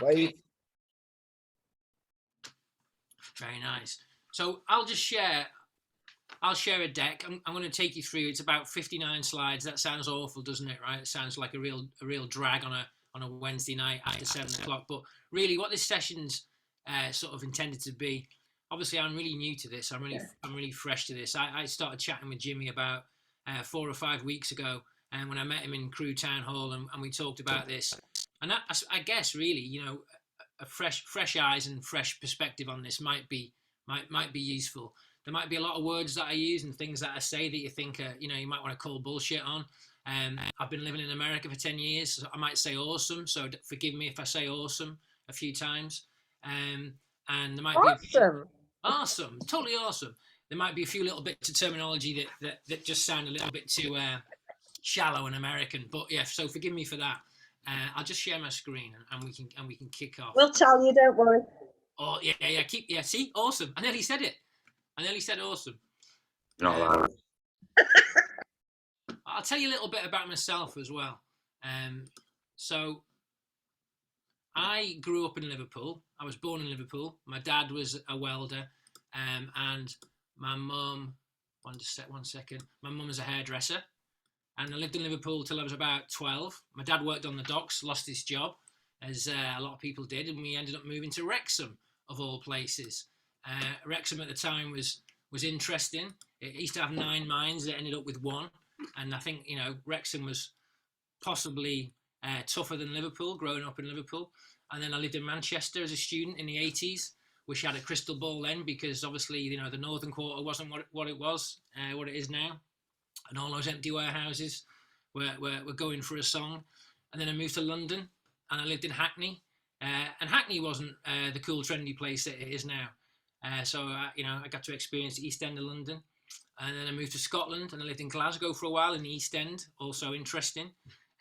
Okay. Very nice. So I'll share a deck. I'm going to take you through. It's about 59 slides. That sounds awful, doesn't it? Right? It sounds like a real drag on a Wednesday night after 7 o'clock. But really, what this session's sort of intended to be. Obviously, I'm really new to this. I'm really fresh to this. I started chatting with Jimmy about 4 or 5 weeks ago, and when I met him in Crewe Town Hall, and we talked about this. And that, I guess, really, a fresh eyes and fresh perspective on this might be useful. There might be a lot of words that I use and things that I say that you think, you might want to call bullshit on. I've been living in America for 10 years, so I might say awesome. So forgive me if I say awesome a few times. And there might be awesome, totally awesome. There might be a few little bits of terminology that just sound a little bit too shallow and American. But yeah, so forgive me for that. I'll just share my screen and we can kick off. We'll tell you, don't worry. Oh yeah. See, awesome. I nearly said it. I nearly said awesome. Not I'll tell you a little bit about myself as well. So I grew up in Liverpool. I was born in Liverpool. My dad was a welder, and my mum. One second. My mum was a hairdresser, and I lived in Liverpool till I was about 12. My dad worked on the docks, lost his job, as a lot of people did, and we ended up moving to Wrexham, of all places. Wrexham at the time was interesting. It used to have 9 mines. It ended up with 1, and I think Wrexham was possibly tougher than Liverpool, growing up in Liverpool. And then I lived in Manchester as a student in the 80s. Wish I had a crystal ball then, because obviously the northern quarter wasn't what it is now, and all those empty warehouses were going for a song. And then I moved to London, and I lived in Hackney, and Hackney wasn't the cool trendy place that it is now. So I got to experience the East End of London, and then I moved to Scotland, and I lived in Glasgow for a while in the East End, also interesting.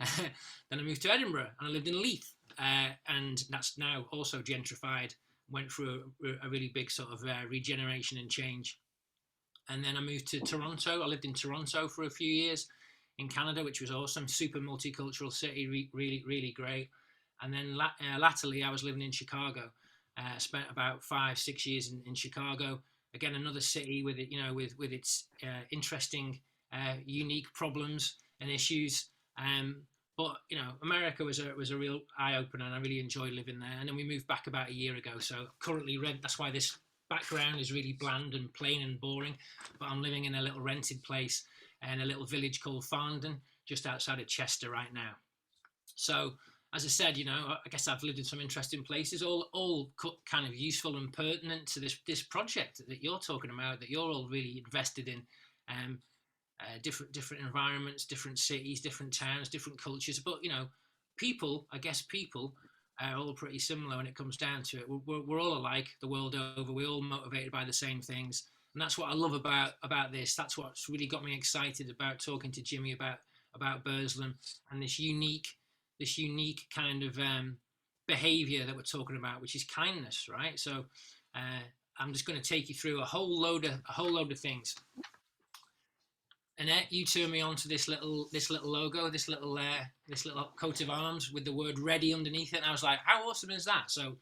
Then I moved to Edinburgh, and I lived in Leith, and that's now also gentrified. Went through a really big sort of regeneration and change. And then I moved to Toronto. I lived in Toronto for a few years in Canada, which was awesome. Super multicultural city, really great. And then latterly, I was living in Chicago. Spent about 5-6 years in Chicago. Again, another city with it, with its interesting, unique problems and issues. But America was a real eye opener, and I really enjoyed living there. And then we moved back about a year ago. So currently, that's why this background is really bland and plain and boring. But I'm living in a little rented place in a little village called Farndon, just outside of Chester right now. So, as I said, I guess I've lived in some interesting places, all kind of useful and pertinent to this project that you're talking about, that you're all really invested in. Different environments, different cities, different towns, different cultures. But people are all pretty similar when it comes down to it. We're all alike the world over. We're all motivated by the same things, and that's what I love about this. That's what's really got me excited about talking to Jimmy about Burslem and this unique kind of behaviour that we're talking about, which is kindness, right? So I'm just going to take you through a whole load of things. Annette, you turned me on to this little logo, this little coat of arms with the word "ready" underneath it, and I was like, "How awesome is that?" So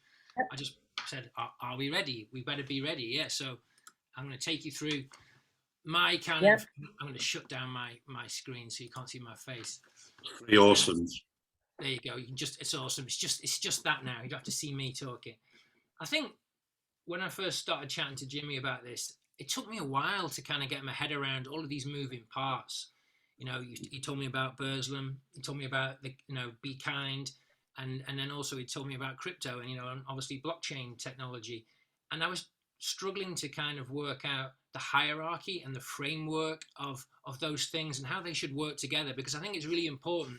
I just said, "Are we ready? We better be ready." Yeah. So I'm going to take you through my kind of. I'm going to shut down my screen so you can't see my face. Pretty awesome. There you go. It's awesome. It's just that now. You don't have to see me talking. I think when I first started chatting to Jimmy about this, it took me a while to kind of get my head around all of these moving parts. You told me about Burslem, you told me about the, be kind, and then also he told me about crypto and, and obviously blockchain technology. And I was struggling to kind of work out the hierarchy and the framework of those things and how they should work together, because I think it's really important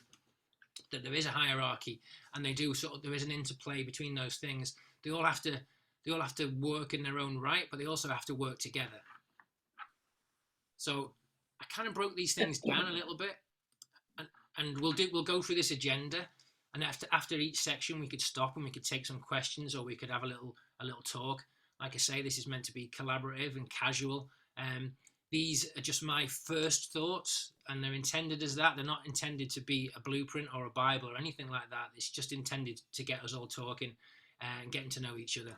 that there is a hierarchy and there is an interplay between those things. They all have to work in their own right, but they also have to work together. So I kind of broke these things down a little bit, and we'll go through this agenda, and after each section we could stop and we could take some questions, or we could have a little talk. Like I say, this is meant to be collaborative and casual. these are just my first thoughts, and they're intended as that. They're not intended to be a blueprint or a Bible or anything like that. It's just intended to get us all talking and getting to know each other.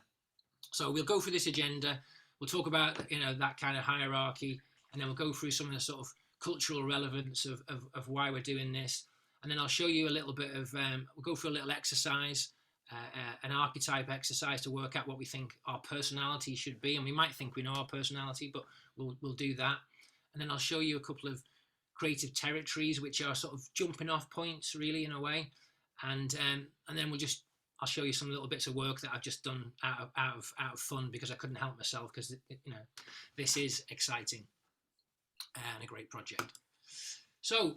So we'll go through this agenda. We'll talk about, that kind of hierarchy, and then we'll go through some of the sort of cultural relevance of why we're doing this. And then I'll show you a little bit of, we'll go through a little exercise, an archetype exercise to work out what we think our personality should be. And we might think we know our personality, but we'll do that. And then I'll show you a couple of creative territories, which are sort of jumping off points, really, in a way. And then I'll show you some little bits of work that I've just done out of fun, because I couldn't help myself, because this is exciting and a great project. So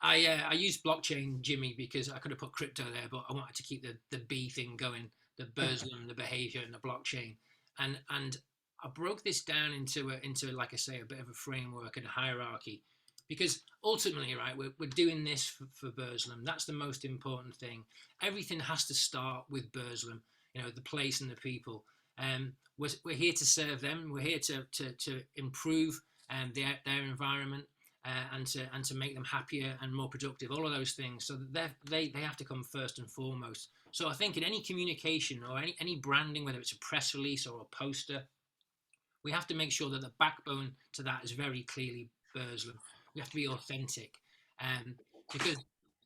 I used blockchain, Jimmy, because I could have put crypto there, but I wanted to keep the B thing going, the Burzlum, the behavior, and the blockchain. And I broke this down into like I say, a bit of a framework and a hierarchy, because ultimately, right, we're doing this for Burzlum. That's the most important thing. Everything has to start with Burzlum, the place and the people. We're here to serve them. We're here to improve their environment. And to make them happier and more productive, all of those things. So they have to come first and foremost. So I think in any communication or any branding, whether it's a press release or a poster, we have to make sure that the backbone to that is very clearly Burzlum. We have to be authentic, because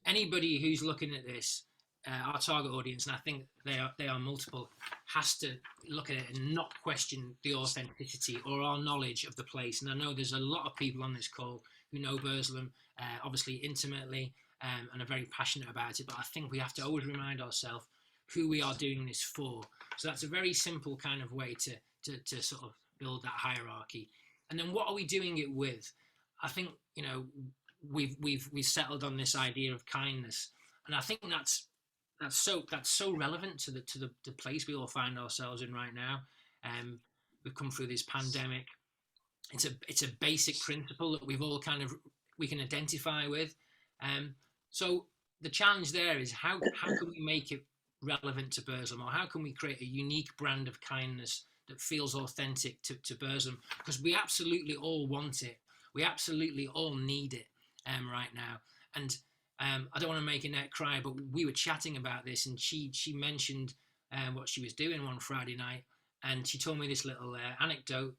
anybody who's looking at this, our target audience, and I think they are multiple, has to look at it and not question the authenticity or our knowledge of the place. And I know there's a lot of people on this call who know Burzlum, obviously intimately, and are very passionate about it. But I think we have to always remind ourselves who we are doing this for. So that's a very simple kind of way to sort of build that hierarchy. And then what are we doing it with? I think we've settled on this idea of kindness, and I think that's so relevant to the place we all find ourselves in right now. We've come through this pandemic. It's a basic principle that we can identify with. So the challenge there is how can we make it relevant to Burzlum, or how can we create a unique brand of kindness that feels authentic to Burzlum? Because we absolutely all want it. We absolutely all need it right now. And I don't want to make Annette cry, but we were chatting about this, and she mentioned what she was doing one Friday night, and she told me this little anecdote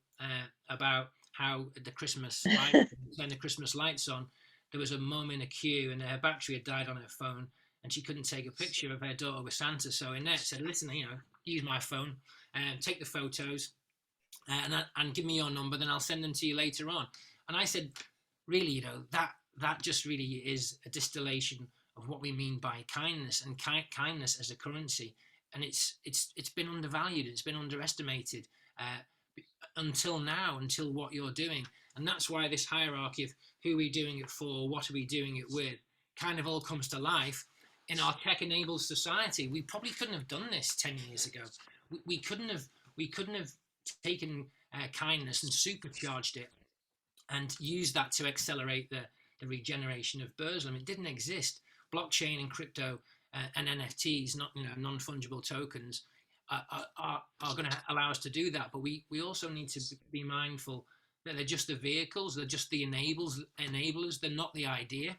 about how at the Christmas light, when the Christmas lights on, there was a mum in a queue, and her battery had died on her phone, and she couldn't take a picture of her daughter with Santa. So Annette said, "Listen, use my phone, take the photos, and give me your number, then I'll send them to you later on." And I said, really, that just really is a distillation of what we mean by kindness, and kindness as a currency. And it's been undervalued, it's been underestimated until now, until what you're doing. And that's why this hierarchy of who are we doing it for, what are we doing it with, kind of all comes to life in our tech-enabled society. We probably couldn't have done this 10 years ago. We couldn't have taken kindness and supercharged it and used that to accelerate the regeneration of Burzlum. It didn't exist. Blockchain and crypto and NFTs, not non-fungible tokens, are going to allow us to do that. But we also need to be mindful that they're just the vehicles, they're just the enablers, they're not the idea.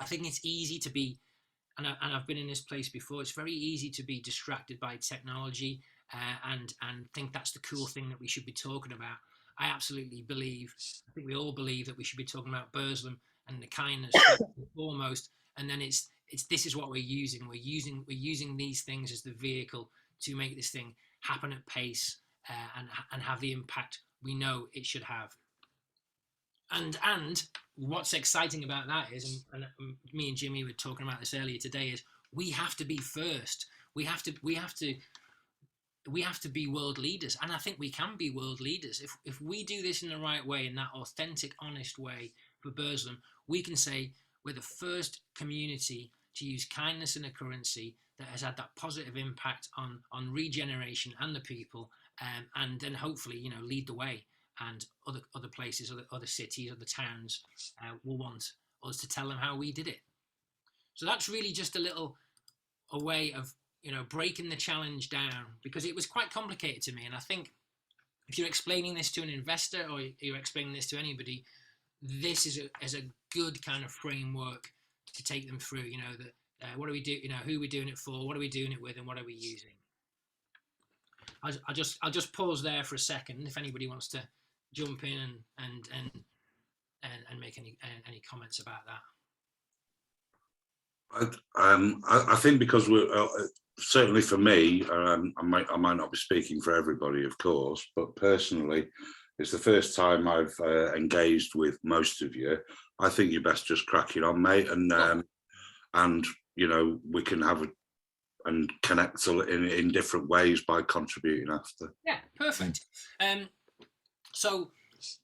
I think it's easy to be, and I've been in this place before, it's very easy to be distracted by technology and think that's the cool thing that we should be talking about. I absolutely believe, I think we all believe, that we should be talking about Burzlum and the kindness foremost, and then it's this is what we're using. We're using these things as the vehicle to make this thing happen at pace and have the impact we know it should have. And what's exciting about that is, and me and Jimmy were talking about this earlier today, is we have to be first. We have to be world leaders, and I think we can be world leaders if we do this in the right way, in that authentic, honest way for Burzlum. We can say we're the first community to use kindness in a currency that has had that positive impact on regeneration and the people, and then hopefully lead the way, and other places, other cities, other towns will want us to tell them how we did it. So that's really just a way of breaking the challenge down, because it was quite complicated to me. And I think if you're explaining this to an investor or you're explaining this to anybody, this is a good kind of framework to take them through. You know, that what do we do? You know, who are we doing it for? What are we doing it with? And what are we using? I'll just pause there for a second if anybody wants to jump in and make any comments about that. I think because we're certainly for me, I might not be speaking for everybody, of course, but personally, it's the first time I've engaged with most of you. I think you're best just cracking on, mate, and you know, we can have and connect in different ways by contributing after. Yeah, perfect. So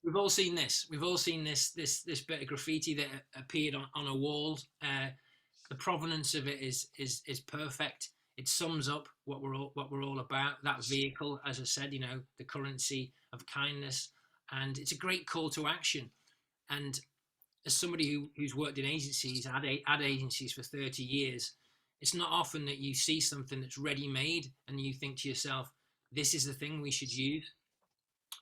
we've all seen this. We've all seen this bit of graffiti that appeared on a wall. The provenance of it is perfect. It sums up what we're all about. That vehicle, as I said, you know, the currency of kindness, and it's a great call to action. And as somebody who's worked in agencies, ad agencies for 30 years, it's not often that you see something that's ready-made and you think to yourself, this is the thing we should use.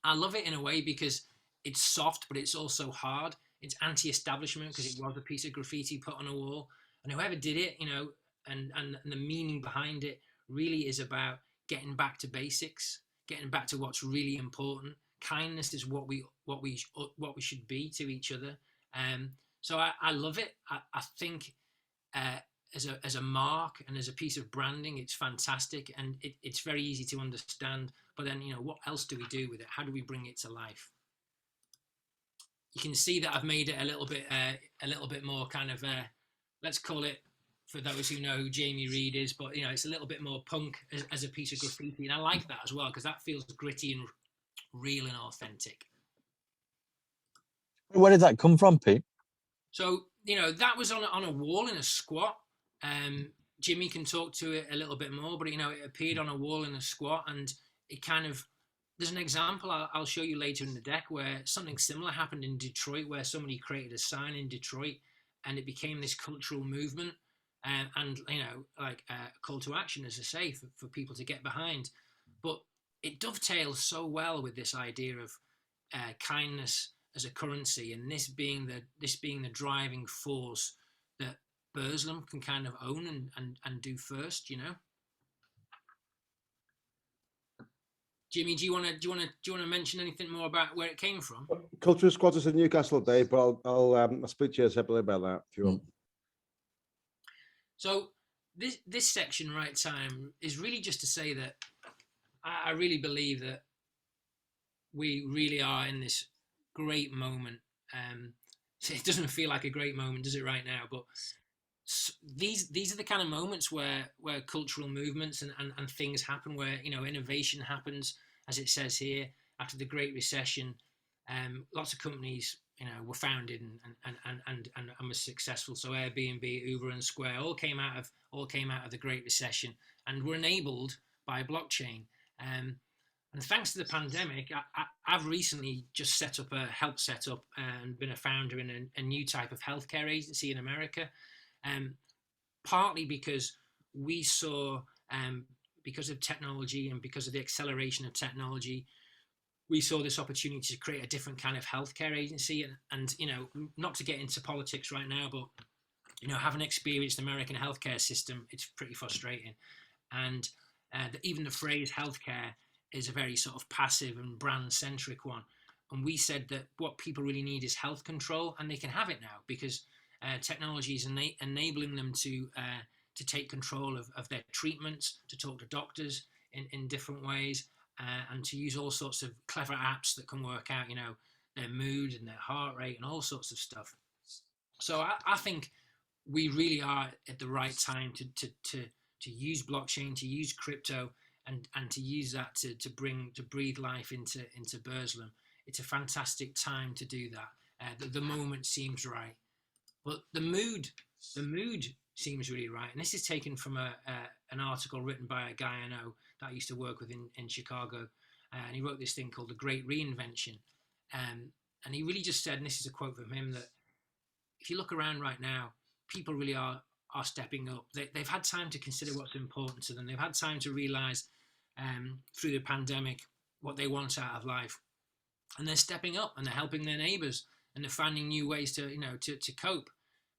I love it in a way because it's soft, but it's also hard. It's anti-establishment because it was a piece of graffiti put on a wall. And whoever did it, you know, and the meaning behind it really is about getting back to basics, getting back to what's really important. Kindness is what we should be to each other. So I love it. I think as a mark and as a piece of branding, it's fantastic, and it's very easy to understand. But then, you know, what else do we do with it? How do we bring it to life? You can see that I've made it a little bit more kind of, let's call it, for those who know who Jamie Reed is, but you know, it's a little bit more punk as a piece of graffiti, and I like that as well because that feels gritty and real and authentic. Where did that come from, Pete? So, you know, that was on a wall in a squat. Jimmy can talk to it a little bit more, but you know, it appeared on a wall in a squat, and it kind of, there's an example I'll show you later in the deck where something similar happened in Detroit, where somebody created a sign in Detroit and it became this cultural movement, and you know, like a call to action, as I say, for people to get behind. But it dovetails so well with this idea of kindness as a currency, and this being the driving force that Burslem can kind of own and do first, you know. Jimmy, do you want to mention anything more about where it came from? Cultural Squad is in Newcastle today, but I'll speak to you separately about that if you want. So this section, right time, is really just to say that I really believe that we really are in this great moment. It doesn't feel like a great moment, does it, right now? But these are the kind of moments where cultural movements and things happen, where, you know, innovation happens, as it says here, after the Great Recession. Lots of companies, you know, were founded and were successful. So Airbnb, Uber, and Square all came out of the Great Recession and were enabled by blockchain. And thanks to the pandemic, I've recently just helped set up and been a founder in a new type of healthcare agency in America. Partly because we saw, because of technology and because of the acceleration of technology, we saw this opportunity to create a different kind of healthcare agency. And you know, not to get into politics right now, but you know, having experienced the American healthcare system, it's pretty frustrating. And even the phrase healthcare is a very sort of passive and brand-centric one. And we said that what people really need is health control, and they can have it now because technology is enabling them to take control of their treatments, to talk to doctors in different ways, and to use all sorts of clever apps that can work out, you know, their mood and their heart rate and all sorts of stuff. So I think we really are at the right time to use blockchain, to use crypto, and to use that to breathe life into Burslem. It's a fantastic time to do that. The moment seems right. But the mood seems really right. And this is taken from an article written by a guy I know that I used to work with in Chicago. And he wrote this thing called The Great Reinvention. And he really just said, and this is a quote from him, that if you look around right now, people really are stepping up. They've had time to consider what's important to them. They've had time to realize through the pandemic what they want out of life, and they're stepping up and they're helping their neighbours and they're finding new ways to to cope.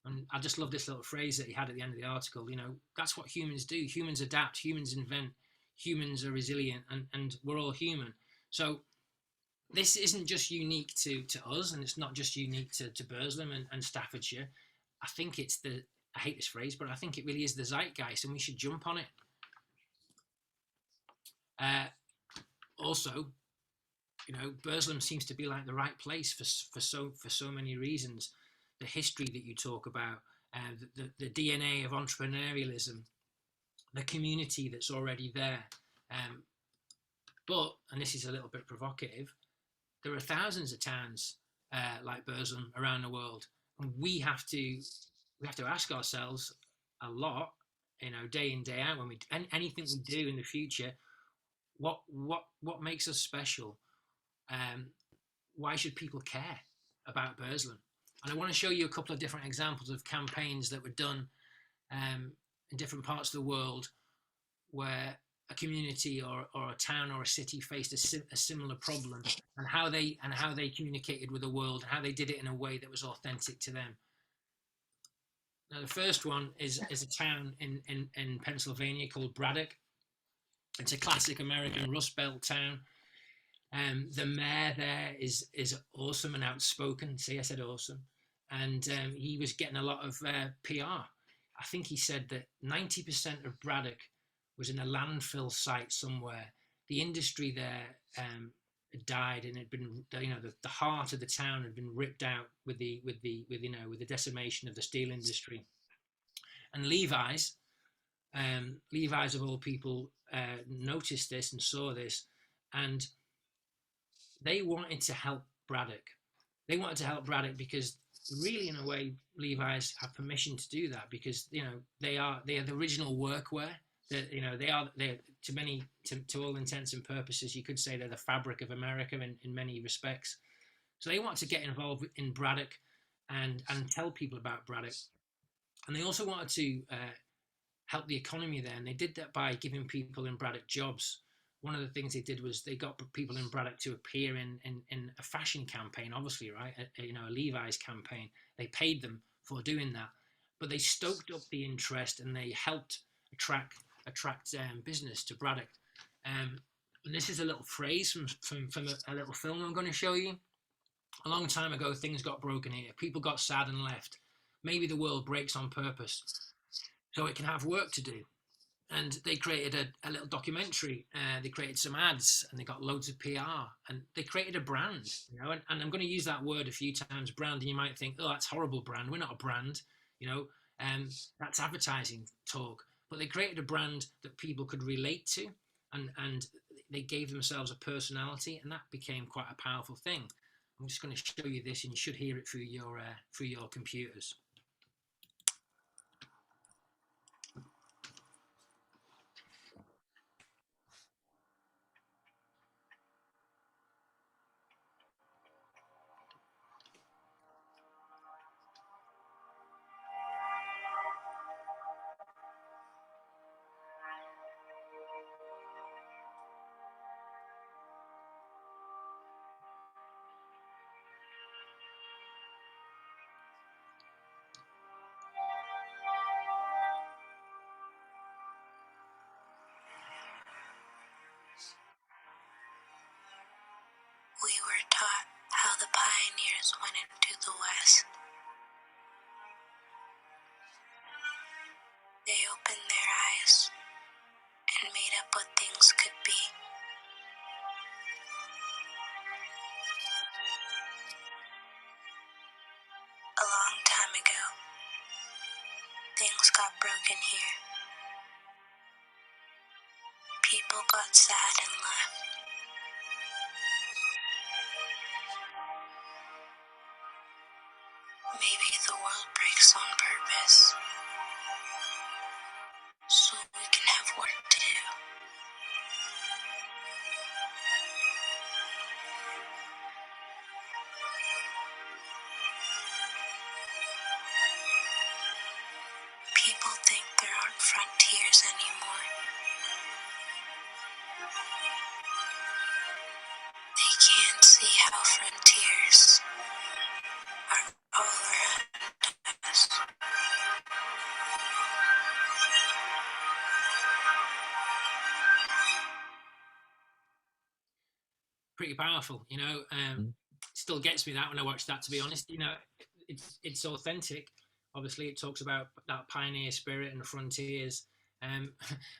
And I just love this little phrase that he had at the end of the article. That's what humans do. Humans adapt. Humans invent. Humans are resilient, and we're all human. So this isn't just unique to us, and it's not just unique to Burslem and Staffordshire. I think it's I hate this phrase, but I think it really is the zeitgeist, and we should jump on it. Also, Burslem seems to be like the right place for so many reasons. The history that you talk about, the DNA of entrepreneurialism, the community that's already there. But, and this is a little bit provocative, there are thousands of towns like Burslem around the world, and we have to ask ourselves a lot, day in, day out, when anything we do in the future, what makes us special? Why should people care about Burslem? And I want to show you a couple of different examples of campaigns that were done in different parts of the world where a community or a town or a city faced a similar problem, and how they communicated with the world, and how they did it in a way that was authentic to them. Now, the first one is a town in Pennsylvania called Braddock. It's a classic American Rust Belt town. The mayor there is awesome and outspoken. See, I said awesome. And he was getting a lot of PR. I think he said that 90% of Braddock was in a landfill site somewhere. The industry there had died, and had been, the heart of the town had been ripped out with the decimation of the steel industry. And Levi's of all people noticed this and saw this, and they wanted to help Braddock. They wanted to help Braddock because, really, in a way, Levi's have permission to do that, because they are the original workwear. They're to all intents and purposes, you could say they're the fabric of America in many respects. So they want to get involved in Braddock and tell people about Braddock, and they also wanted to help the economy there, and they did that by giving people in Braddock jobs. One of the things they did was they got people in Braddock to appear in a fashion campaign, obviously, right? A Levi's campaign. They paid them for doing that, but they stoked up the interest and they helped attract business to Braddock. And this is a little phrase from a little film I'm going to show you. A long time ago, things got broken here. People got sad and left. Maybe the world breaks on purpose so it can have work to do. And they created a little documentary. They created some ads, and they got loads of PR, and they created a brand. And I'm going to use that word a few times, brand. And you might think, oh, that's horrible, brand. We're not a brand, that's advertising talk. But they created a brand that people could relate to, and they gave themselves a personality, and that became quite a powerful thing. I'm just going to show you this, and you should hear it through your computers. We were taught how the pioneers went into the West. They opened their eyes and made up what things could be. A long time ago, things got broken here. People got sad and left. Maybe the world breaks on purpose, so we can have work to do. People think there aren't frontiers anymore. how frontiers are all around us. Pretty powerful, you know. Still gets me that when I watch that, to be honest. You know, it's authentic. Obviously, it talks about that pioneer spirit and the frontiers. And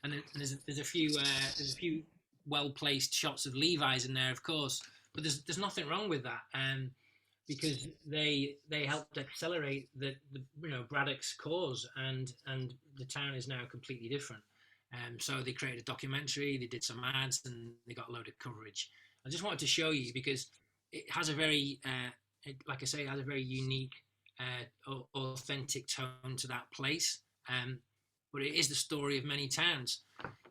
then there's a few well placed shots of Levi's in there, of course. But there's nothing wrong with that, because they helped accelerate the Braddock's cause, and the town is now completely different. So they created a documentary, they did some ads, and they got a load of coverage. I just wanted to show you because it has a very, like I say, it has a very unique, authentic tone to that place. But it is the story of many towns.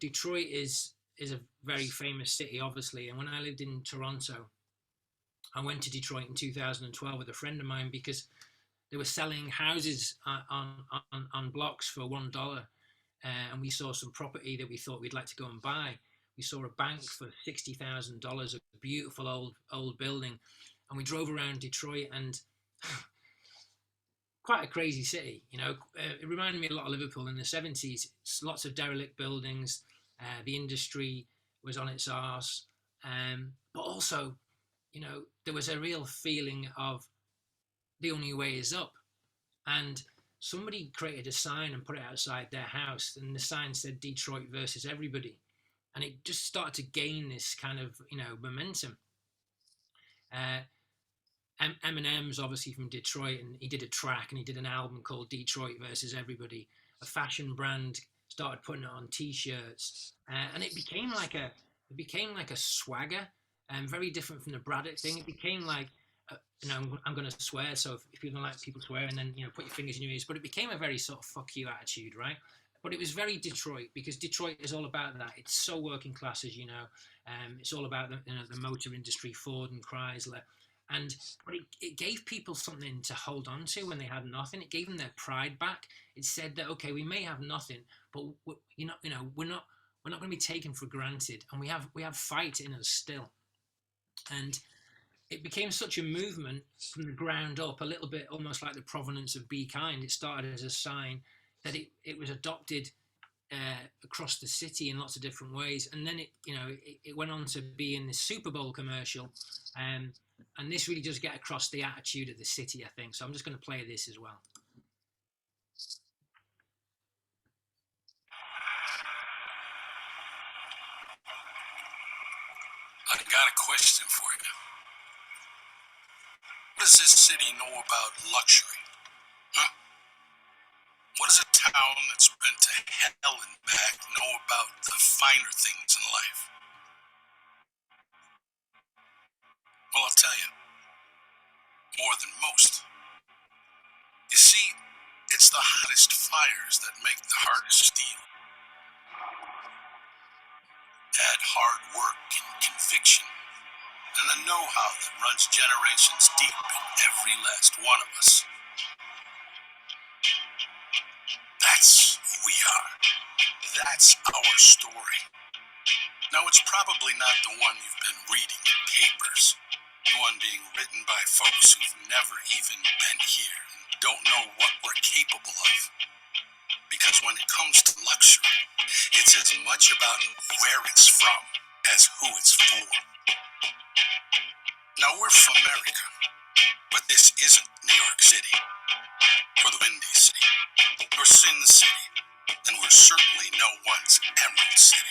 Detroit is a very famous city, obviously. And when I lived in Toronto, I went to Detroit in 2012 with a friend of mine because they were selling houses on blocks for $1. And we saw some property that we thought we'd like to go and buy. We saw a bank for $60,000, a beautiful old building, and we drove around Detroit, and quite a crazy city. You know, it reminded me a lot of Liverpool in the '70s. Lots of derelict buildings. The industry was on its arse, but also, you know, there was a real feeling of the only way is up, and somebody created a sign and put it outside their house, and the sign said Detroit versus everybody. And it just started to gain this kind of, you know, momentum. Eminem's obviously from Detroit, and he did a track and he did an album called Detroit versus Everybody. A fashion brand started putting it on T-shirts, and it became like a swagger, and very different from the Braddock thing. It became like, you know, I'm going to swear, so if you don't like people swear, and then, you know, put your fingers in your ears. But it became a very sort of fuck you attitude, right? But it was very Detroit, because Detroit is all about that. It's so working class, as you know. It's all about the motor industry, Ford and Chrysler, but it gave people something to hold on to when they had nothing. It gave them their pride back. It said that, okay, we may have nothing, but we're not going to be taken for granted, and we have fight in us still. And it became such a movement from the ground up, a little bit almost like the provenance of Be Kind. It started as a sign that it was adopted across the city in lots of different ways, and then it went on to be in the Super Bowl commercial, and this really does get across the attitude of the city, I think. So I'm just going to play this as well. I got a question for you. What does this city know about luxury? Huh? What does a town that's been to hell and back know about the finer things in life? Well, I'll tell you. More than most. You see, it's the hottest fires that make the hardest steel. Add hard work and conviction, and the know-how that runs generations deep in every last one of us. That's who we are. That's our story. Now, it's probably not the one you've been reading in papers, the one being written by folks who've never even been here and don't know what we're capable of. Because when it comes to luxury, it's as much about where it's from as who it's for. Now, we're from America, but this isn't New York City, or the Windy City, or Sin City, and we're certainly no one's Emerald City.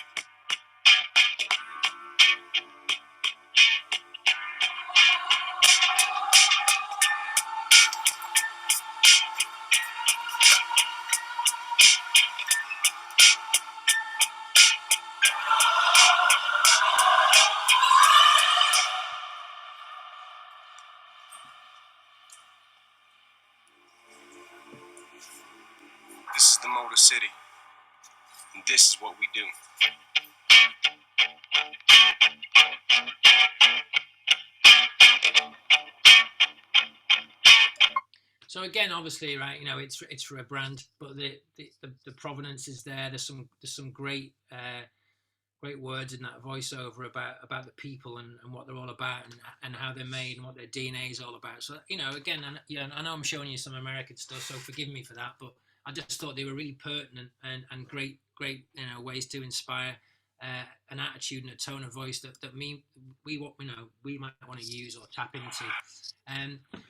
This is the Motor City, and this is what we do. So again, obviously, right, you know, it's for a brand, but the provenance is there. There's some great great words in that voiceover about the people and what they're all about and how they're made and what their DNA is all about. So again, and yeah, I know I'm showing you some American stuff, so forgive me for that, but I just thought they were really pertinent and great ways to inspire an attitude and a tone of voice that we might want to use or tap into.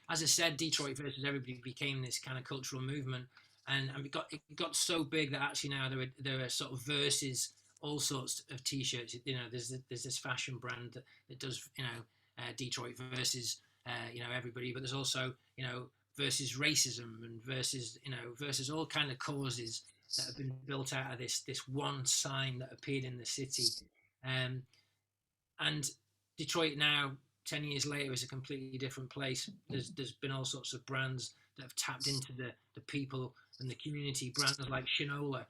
As I said, Detroit versus everybody became this kind of cultural movement, and it got so big that actually now there are sort of versus all sorts of T-shirts. There's this fashion brand that does Detroit versus everybody, but there's also versus racism and versus all kind of causes that have been built out of this one sign that appeared in the city. And Detroit now, 10 years later, is a completely different place. There's been all sorts of brands that have tapped into the people and the community. Brands like Shinola,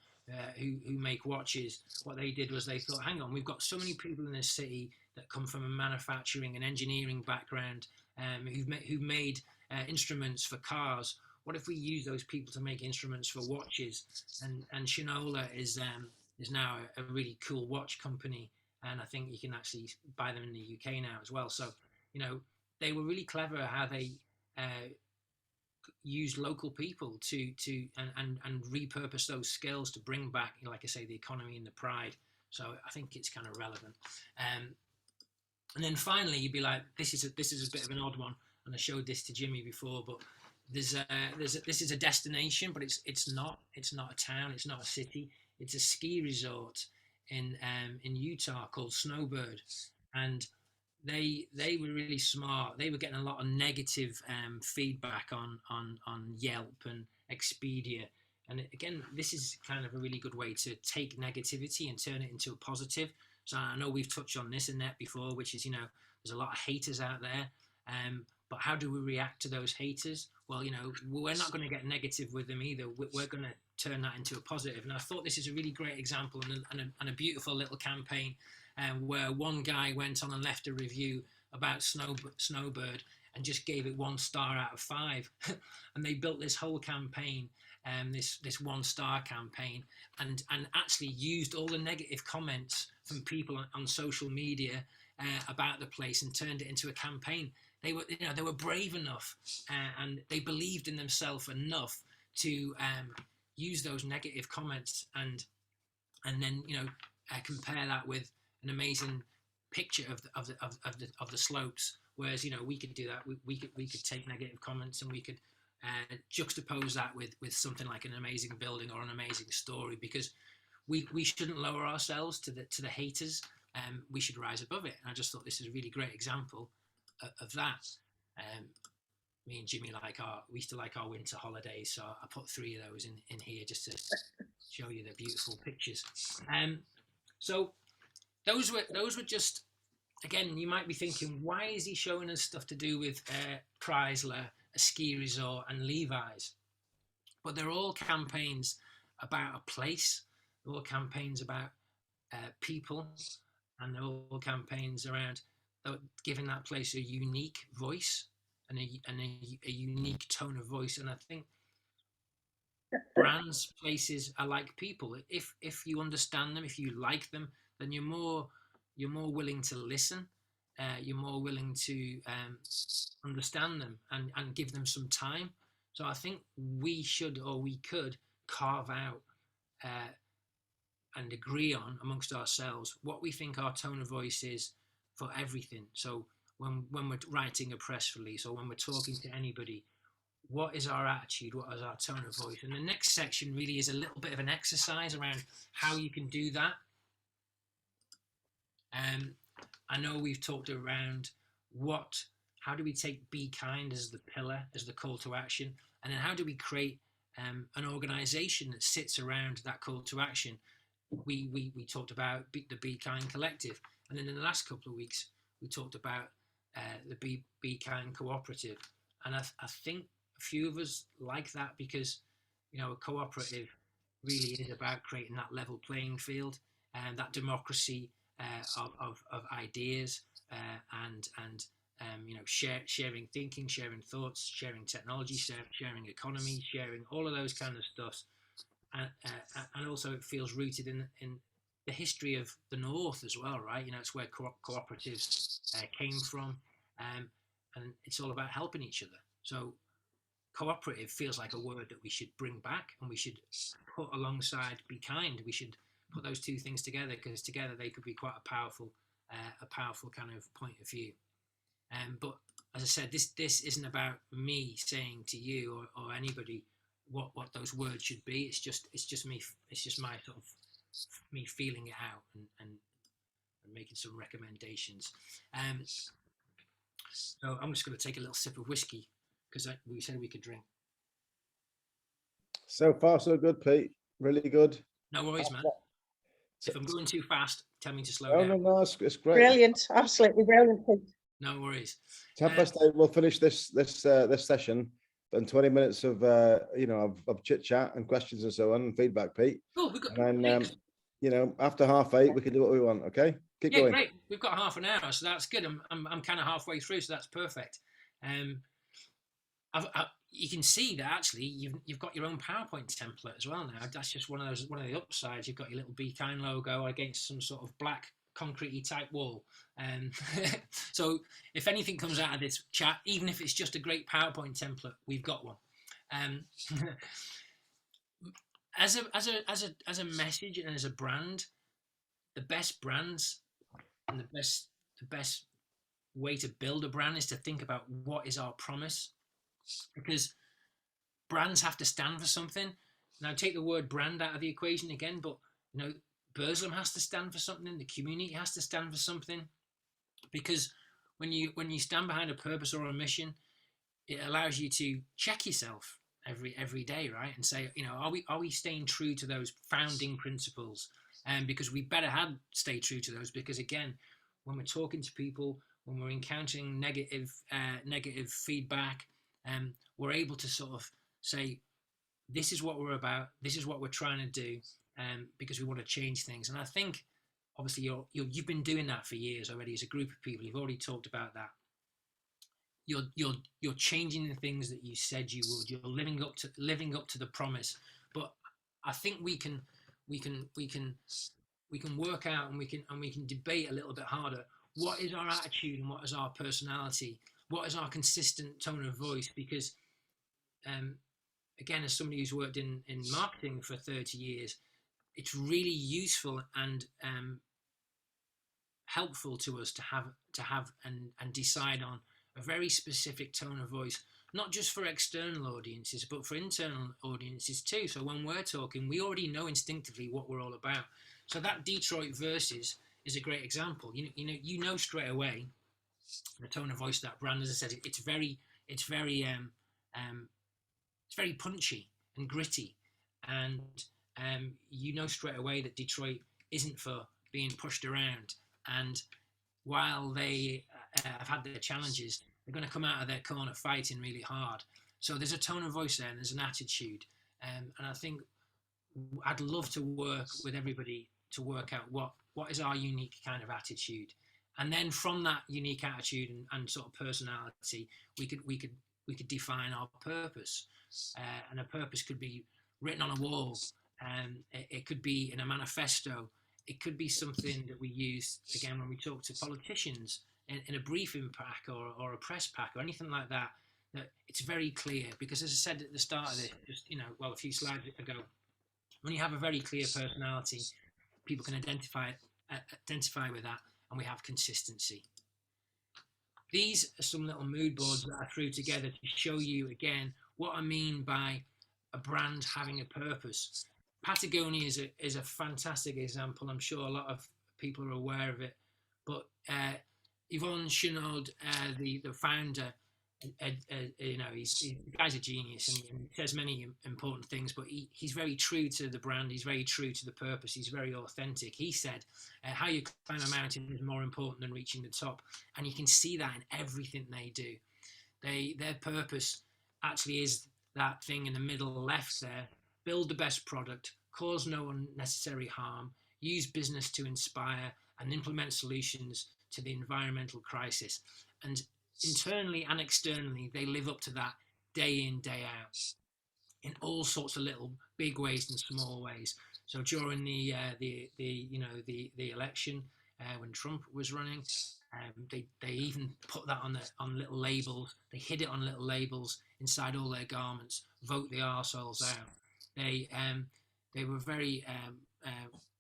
who make watches. What they did was they thought, hang on, we've got so many people in this city that come from a manufacturing and engineering background, who've made instruments for cars. What if we use those people to make instruments for watches? And Shinola is now a really cool watch company, and I think you can actually buy them in the UK now as well. So they were really clever how they used local people to and repurpose those skills to bring back, like I say, the economy and the pride. So I think it's kind of relevant. And then finally, you'd be like, this is a bit of an odd one, and I showed this to Jimmy before, but this is a destination, but it's not a town, it's not a city, it's a ski resort in Utah called Snowbird, and they were really smart. They were getting a lot of negative feedback on Yelp and Expedia, and again, this is kind of a really good way to take negativity and turn it into a positive. So I know we've touched on this in that before, which is there's a lot of haters out there. But how do we react to those haters? Well, we're not going to get negative with them either. We're going to turn that into a positive. And I thought this is a really great example and a beautiful little campaign where one guy went on and left a review about Snowbird and just gave it 1 star out of 5. And they built this whole campaign, this 1 star campaign, and actually used all the negative comments from people on social media about the place and turned it into a campaign. They were brave enough and they believed in themselves enough to use those negative comments and then compare that with an amazing picture of the slopes. Whereas we could do that. We could take negative comments and we could juxtapose that with something like an amazing building or an amazing story, because we shouldn't lower ourselves to the haters. We should rise above it. And I just thought this is a really great example of that. Me and Jimmy we used to like our winter holidays, so I put 3 of those in here just to show you the beautiful pictures. So those were just, again, you might be thinking, why is he showing us stuff to do with Chrysler, a ski resort, and Levi's? But they're all campaigns about a place. They're all campaigns about people, and they're all campaigns around giving that place a unique voice and a unique tone of voice. And I think brands, places are like people. If you understand them, if you like them, then you're more willing to listen. You're more willing to understand them and give them some time. So I think we could carve out and agree on amongst ourselves what we think our tone of voice is for everything. So when we're writing a press release or when we're talking to anybody, what is our attitude? What is our tone of voice? And the next section really is a little bit of an exercise around how you can do that. I know we've talked around how do we take be kind as the pillar, as the call to action, and then how do we create an organization that sits around that call to action? We talked about the Be Kind Collective, and then in the last couple of weeks we talked about the Be Kind Cooperative, and I think a few of us like that because a cooperative really is about creating that level playing field and that democracy of ideas and sharing thinking, sharing thoughts, sharing technology, sharing economy, sharing all of those kind of stuff. And also it feels rooted in the history of the North as well, right? It's where cooperatives came from, and it's all about helping each other. So cooperative feels like a word that we should bring back, and we should put alongside be kind. We should put those two things together, because together they could be quite a powerful kind of point of view. But as I said, this isn't about me saying to you or anybody what those words should be. It's just me. It's just my sort of me feeling it out and making some recommendations. So I'm just going to take a little sip of whiskey, because we said we could drink. So far, so good, Pete. Really good. No worries, man. If I'm going too fast, tell me to slow No, down. no, it's great. Brilliant, absolutely brilliant, Pete. No worries. 8:10. We'll finish this session. Then 20 minutes of of chit chat and questions and so on, and feedback, Pete. Cool. We've got, And then after 8:30, we can do what we want. Okay, keep going. Great. We've got half an hour, so that's good. I'm kind of halfway through, so that's perfect. You can see that actually you've got your own PowerPoint template as well now. That's just one of the upsides. You've got your little Be Kind logo against some sort of black concrete-y type wall. So if anything comes out of this chat, even if it's just a great PowerPoint template, we've got one. As a message and as a brand, the best brands and the best way to build a brand is to think about what is our promise, because brands have to stand for something. Now take the word brand out of the equation again, but Burslem has to stand for something. The community has to stand for something, because when you stand behind a purpose or a mission, it allows you to check yourself every day, right? And say, are we staying true to those founding principles? Because we better stay true to those, because again, when we're talking to people, when we're encountering negative feedback, we're able to sort of say, this is what we're about, this is what we're trying to do, because we want to change things. And I think obviously you've been doing that for years already as a group of people. You've already talked about that. You're changing the things that you said you would. You're living up to the promise. But I think we can work out, and we can debate a little bit harder. What is our attitude and what is our personality? What is our consistent tone of voice? Because again, as somebody who's worked in marketing for 30 years, it's really useful and helpful to us to have and decide on a very specific tone of voice, not just for external audiences, but for internal audiences too. So when we're talking, we already know instinctively what we're all about. So that Detroit Versus is a great example. You know straight away the tone of voice of that brand. As I said, it's very punchy and gritty, and you know straight away that Detroit isn't for being pushed around. And while they have had their challenges, they're going to come out of their corner fighting really hard. So there's a tone of voice there, and there's an attitude. And I think I'd love to work with everybody to work out what is our unique kind of attitude. And then from that unique attitude and sort of personality, we could define our purpose. And a purpose could be written on a wall. It could be in a manifesto. It could be something that we use, again, when we talk to politicians in a briefing pack or a press pack or anything like that, that it's very clear. Because as I said at the start of this, just, a few slides ago, when you have a very clear personality, people can identify with that, and we have consistency. These are some little mood boards that I threw together to show you, again, what I mean by a brand having a purpose. Patagonia is a fantastic example. I'm sure a lot of people are aware of it. But Yvon Chouinard, the founder, the guy's a genius, and he says many important things, but he's very true to the brand. He's very true to the purpose. He's very authentic. He said, how you climb a mountain is more important than reaching the top. And you can see that in everything they do. Their purpose actually is that thing in the middle left there: build the best product, cause no unnecessary harm, use business to inspire, and implement solutions to the environmental crisis. And internally and externally, they live up to that day in, day out, in all sorts of little big ways and small ways. So during the election when Trump was running, they even put that on little labels. They hid it on little labels inside all their garments. Vote the arseholes out. They were very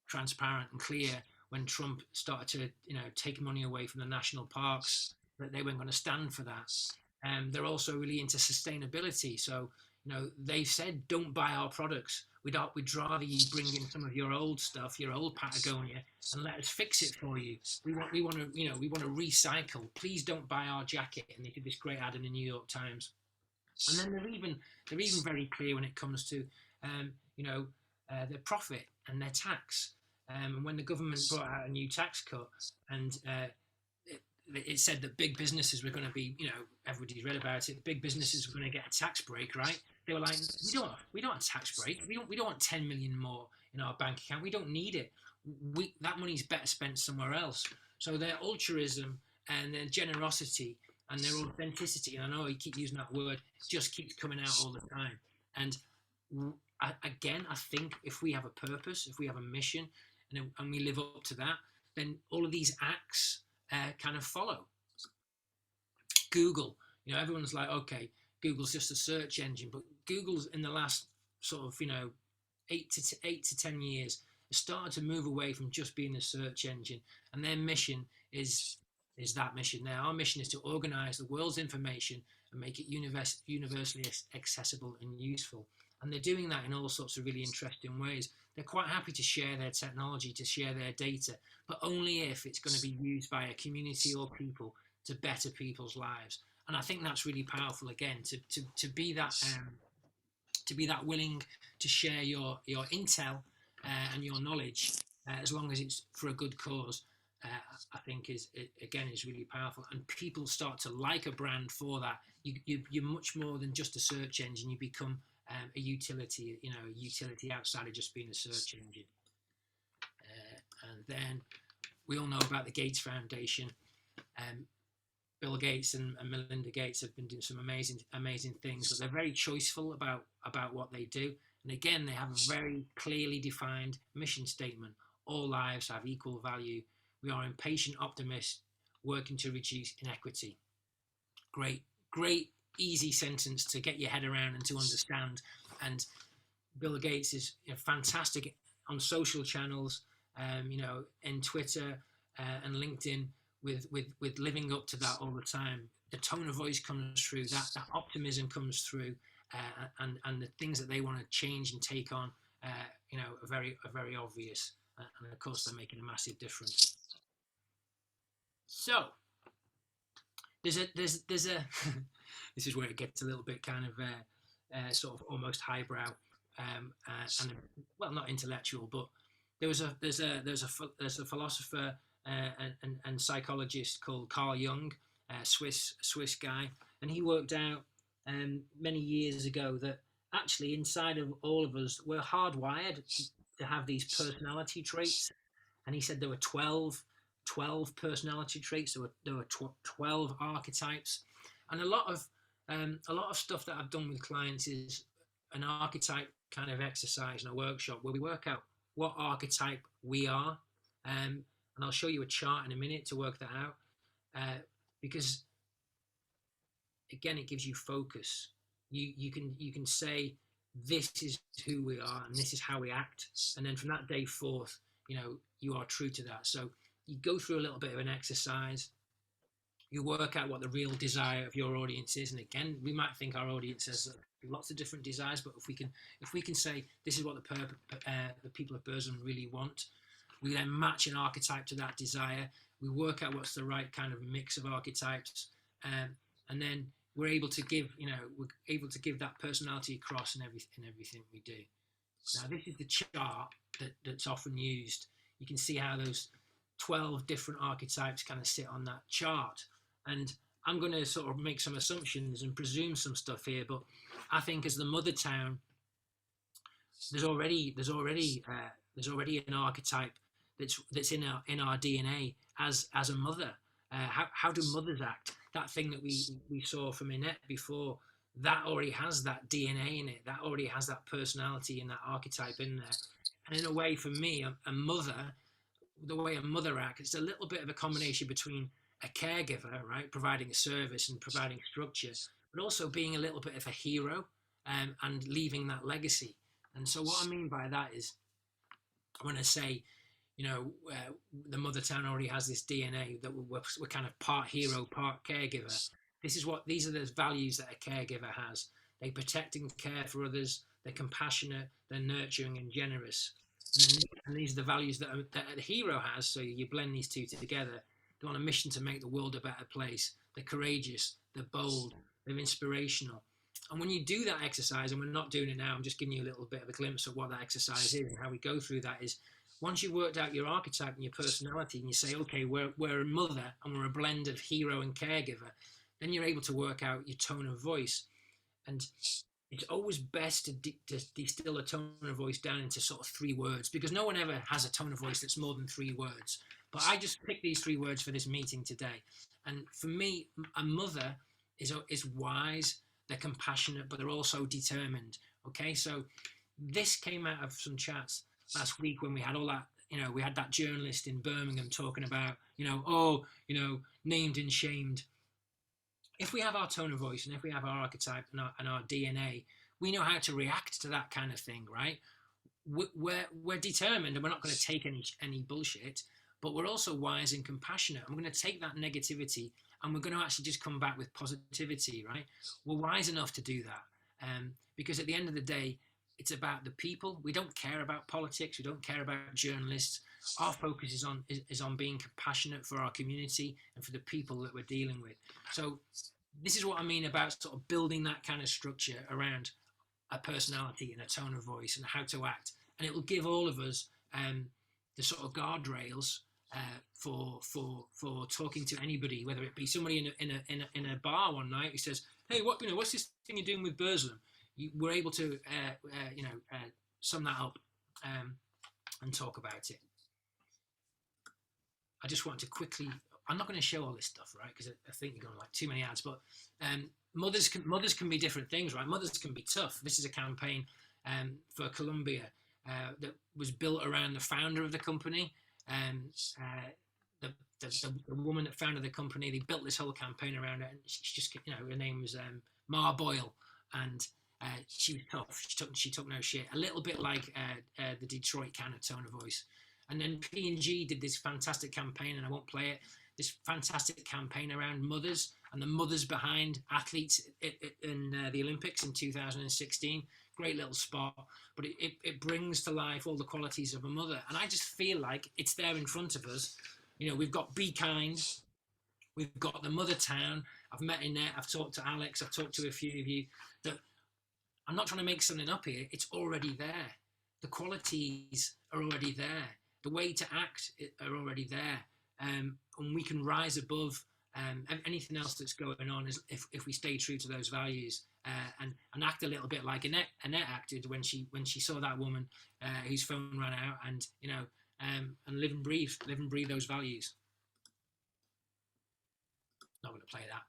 transparent and clear when Trump started to take money away from the national parks, that they weren't going to stand for that. They're also really into sustainability. So they've said, don't buy our products. We'd rather you bring in some of your old stuff, your old Patagonia, and let us fix it for you. We want to recycle. Please don't buy our jacket. And they did this great ad in the New York Times. And then they're even very clear when it comes to their profit and their tax. And when the government brought out a new tax cut, and it said that big businesses were going to be, everybody's read about it. Big businesses were going to get a tax break, right? They were like, we don't want a tax break. We don't want 10 million more in our bank account. We don't need it. That money's better spent somewhere else. So their altruism and their generosity and their authenticity, and I know you keep using that word, just keeps coming out all the time. And again, I think if we have a purpose, if we have a mission, and we live up to that, then all of these acts kind of follow. Google, everyone's like, okay, Google's just a search engine, but Google's in the last sort of 8 to 10 years has started to move away from just being a search engine, and their mission is that mission there. Our mission is to organize the world's information and make it universally accessible and useful. And they're doing that in all sorts of really interesting ways. They're quite happy to share their technology, to share their data, but only if it's going to be used by a community or people to better people's lives. And I think that's really powerful. Again, to be that willing to share your intel and your knowledge, as long as it's for a good cause, I think is really powerful. And people start to like a brand for that. You're much more than just a search engine. You become a utility, a utility outside of just being a search engine. And then we all know about the Gates Foundation. Bill Gates and Melinda Gates have been doing some amazing things, but they're very choiceful about what they do. And again, they have a very clearly defined mission statement. All lives have equal value. We are impatient optimists working to reduce inequity. Great, easy sentence to get your head around and to understand. And Bill Gates is fantastic on social channels, in Twitter and LinkedIn, with living up to that all the time. The tone of voice comes through, that optimism comes through, and the things that they want to change and take on, are very obvious. And of course, they're making a massive difference. So there's a this is where it gets a little bit kind of sort of almost highbrow, and well, not intellectual, but there's a philosopher and psychologist called Carl Jung, Swiss guy, and he worked out many years ago that actually inside of all of us we're hardwired to have these personality traits, and he said there were 12 personality traits. There were 12 archetypes, and a lot of stuff that I've done with clients is an archetype kind of exercise in a workshop where we work out what archetype we are, and I'll show you a chart in a minute to work that out, because again, it gives you focus. You can say this is who we are and this is how we act, and then from that day forth, you are true to that. So you go through a little bit of an exercise. You work out what the real desire of your audience is, and again, we might think our audience has lots of different desires, but if we can say this is what the people of Burzum really want, we then match an archetype to that desire. We work out what's the right kind of mix of archetypes, and then we're able to give that personality across in everything we do. Now, this is the chart that's often used. You can see how those 12 different archetypes kind of sit on that chart, and I'm going to sort of make some assumptions and presume some stuff here, but I think as the mother town, there's already an archetype that's in our DNA as a mother. How do mothers act? That thing that we saw from Annette before, that already has that DNA in it. That already has that personality and that archetype in there. And in a way, for me, a mother, the way a mother acts, it's a little bit of a combination between a caregiver, right, providing a service and providing structure, but also being a little bit of a hero, and leaving that legacy. And so, what I mean by that is, when I say, the mother town already has this DNA that we're kind of part hero, part caregiver. These are the values that a caregiver has. They protect and care for others. They're compassionate. They're nurturing and generous. And these are the values that a hero has. So you blend these two together. They're on a mission to make the world a better place. They're courageous. They're bold. They're inspirational. And when you do that exercise, and we're not doing it now, I'm just giving you a little bit of a glimpse of what that exercise is and how we go through that is, once you've worked out your archetype and your personality, and you say, okay, we're a mother and we're a blend of hero and caregiver, then you're able to work out your tone of voice. And it's always best to distill a tone of voice down into sort of 3 words, because no one ever has a tone of voice that's more than 3 words. But I just picked these 3 words for this meeting today. And for me, a mother is wise, they're compassionate, but they're also determined. Okay, so this came out of some chats last week when we had all that, we had that journalist in Birmingham talking about, named and shamed. If we have our tone of voice, and if we have our archetype and our DNA, we know how to react to that kind of thing, right? We're determined, and we're not going to take any bullshit, but we're also wise and compassionate. And we're going to take that negativity, and we're going to actually just come back with positivity, right? We're wise enough to do that, because at the end of the day, it's about the people. We don't care about politics. We don't care about journalists. Our focus is on being compassionate for our community and for the people that we're dealing with. So this is what I mean about sort of building that kind of structure around a personality and a tone of voice and how to act. And it will give all of us the sort of guardrails for talking to anybody, whether it be somebody in a bar one night who says, "Hey, what's this thing you're doing with Burslem?" We're able to sum that up and talk about it. I just want to quickly, I'm not going to show all this stuff, right, because I think you're going to like too many ads, but mothers can be different things, right? Mothers can be tough. This is a campaign for Colombia that was built around the founder of the company. The woman that founded the company, they built this whole campaign around it, and she's just, her name was Ma Boyle, and she was tough. She took no shit. A little bit like the Detroit kind of tone of voice. And then P&G did this fantastic campaign, and I won't play it. This fantastic campaign around mothers and the mothers behind athletes in the Olympics in 2016. Great little spot, but it brings to life all the qualities of a mother. And I just feel like it's there in front of us. We've got Be Kind. We've got the Mother Town. I've met Annette. I've talked to Alex. I've talked to a few of you. That I'm not trying to make something up here. It's already there. The qualities are already there. The way to act are already there. And we can rise above anything else that's going on if we stay true to those values and act a little bit like Annette acted when she saw that woman whose phone ran out, and and live and breathe those values. Not going to play that.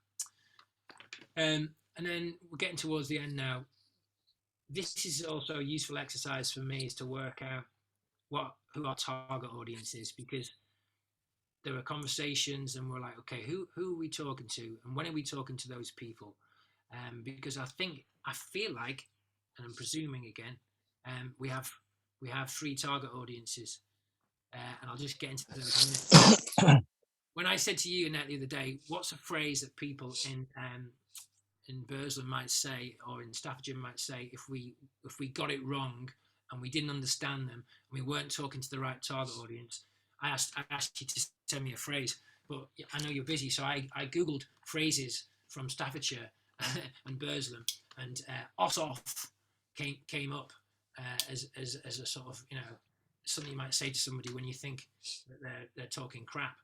And then we're getting towards the end now. This is also a useful exercise for me, is to work out who our target audience is, because there are conversations and we're like, okay, who are we talking to, and when are we talking to those people? Because I feel like, and I'm presuming again, we have 3 target audiences, and I'll just get into those in a minute. When I said to you, Annette, the other day, what's a phrase that people in Burslem might say, or in Staffordshire might say, if we got it wrong and we didn't understand them and we weren't talking to the right target audience? I asked you to send me a phrase, but I know you're busy, so I Googled phrases from Staffordshire and Burslem, and "os off" came up as a sort of, something you might say to somebody when you think that they're talking crap.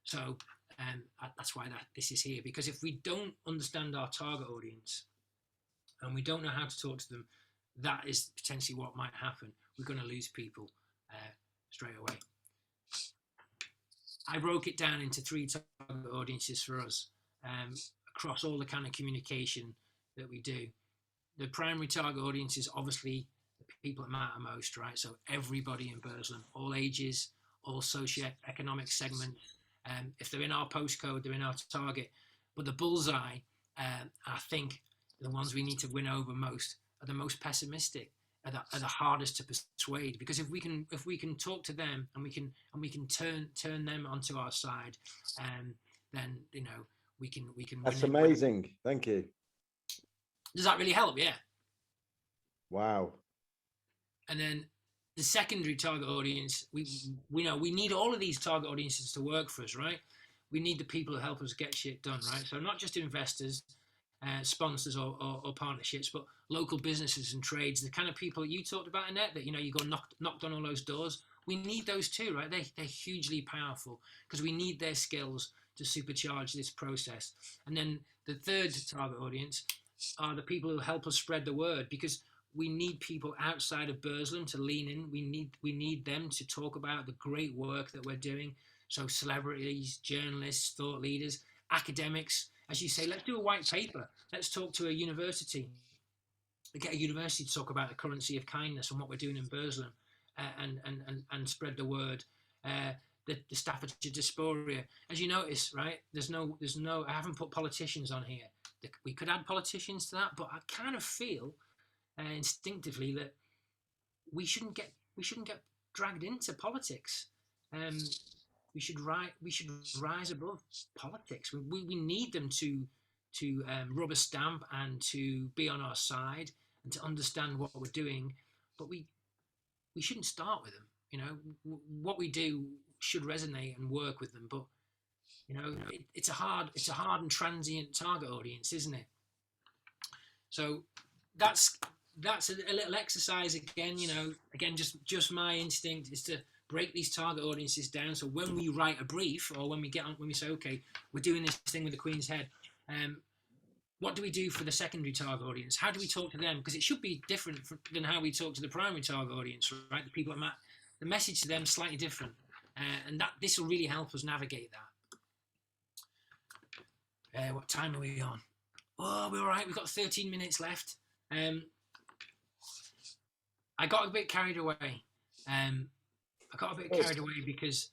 So that's why this is here, because if we don't understand our target audience and we don't know how to talk to them, that is potentially what might happen. We're going to lose people straight away. I broke it down into 3 target audiences for us across all the kind of communication that we do. The primary target audience is obviously the people that matter most, right? So everybody in Burslem, all ages, all socio-economic segments. If they're in our postcode, they're in our target. But the bullseye, I think, the ones we need to win over most are the most pessimistic, are the hardest to persuade. Because if we can talk to them and we can turn them onto our side, then we can. That's win amazing. Thank you. Does that really help? Yeah. Wow. And then the secondary target audience, we need all of these target audiences to work for us, right? We need the people who help us get shit done, right? So not just investors, sponsors or partnerships, but local businesses and trades, the kind of people that you talked about, Annette, that you go knocked on all those doors. We need those too, right? They're hugely powerful because we need their skills to supercharge this process. And then the third target audience are the people who help us spread the word, because we need people outside of Burslem to lean in. We need them to talk about the great work that we're doing. So celebrities, journalists, thought leaders, academics, as you say, let's do a white paper. Let's talk to a university. Get a university to talk about the currency of kindness and what we're doing in Burslem, and spread the word. The Staffordshire Diaspora, as you notice, right? There's no. I haven't put politicians on here. We could add politicians to that, but I kind of feel instinctively that we shouldn't get dragged into politics. We should rise above politics. We need them to rubber stamp and to be on our side and to understand what we're doing, but we shouldn't start with them. What we do should resonate and work with them, but it's a hard and transient target audience, isn't it? So that's a little exercise again. Again, just my instinct is to break these target audiences down. So when we write a brief, or when we say, okay, we're doing this thing with the Queen's Head, what do we do for the secondary target audience? How do we talk to them? Because it should be different than how we talk to the primary target audience, right? The people that matter. The message to them is slightly different, and this will really help us navigate that. What time are we on? Oh, we're all right. We've got 13 minutes left. I got a bit carried away. Because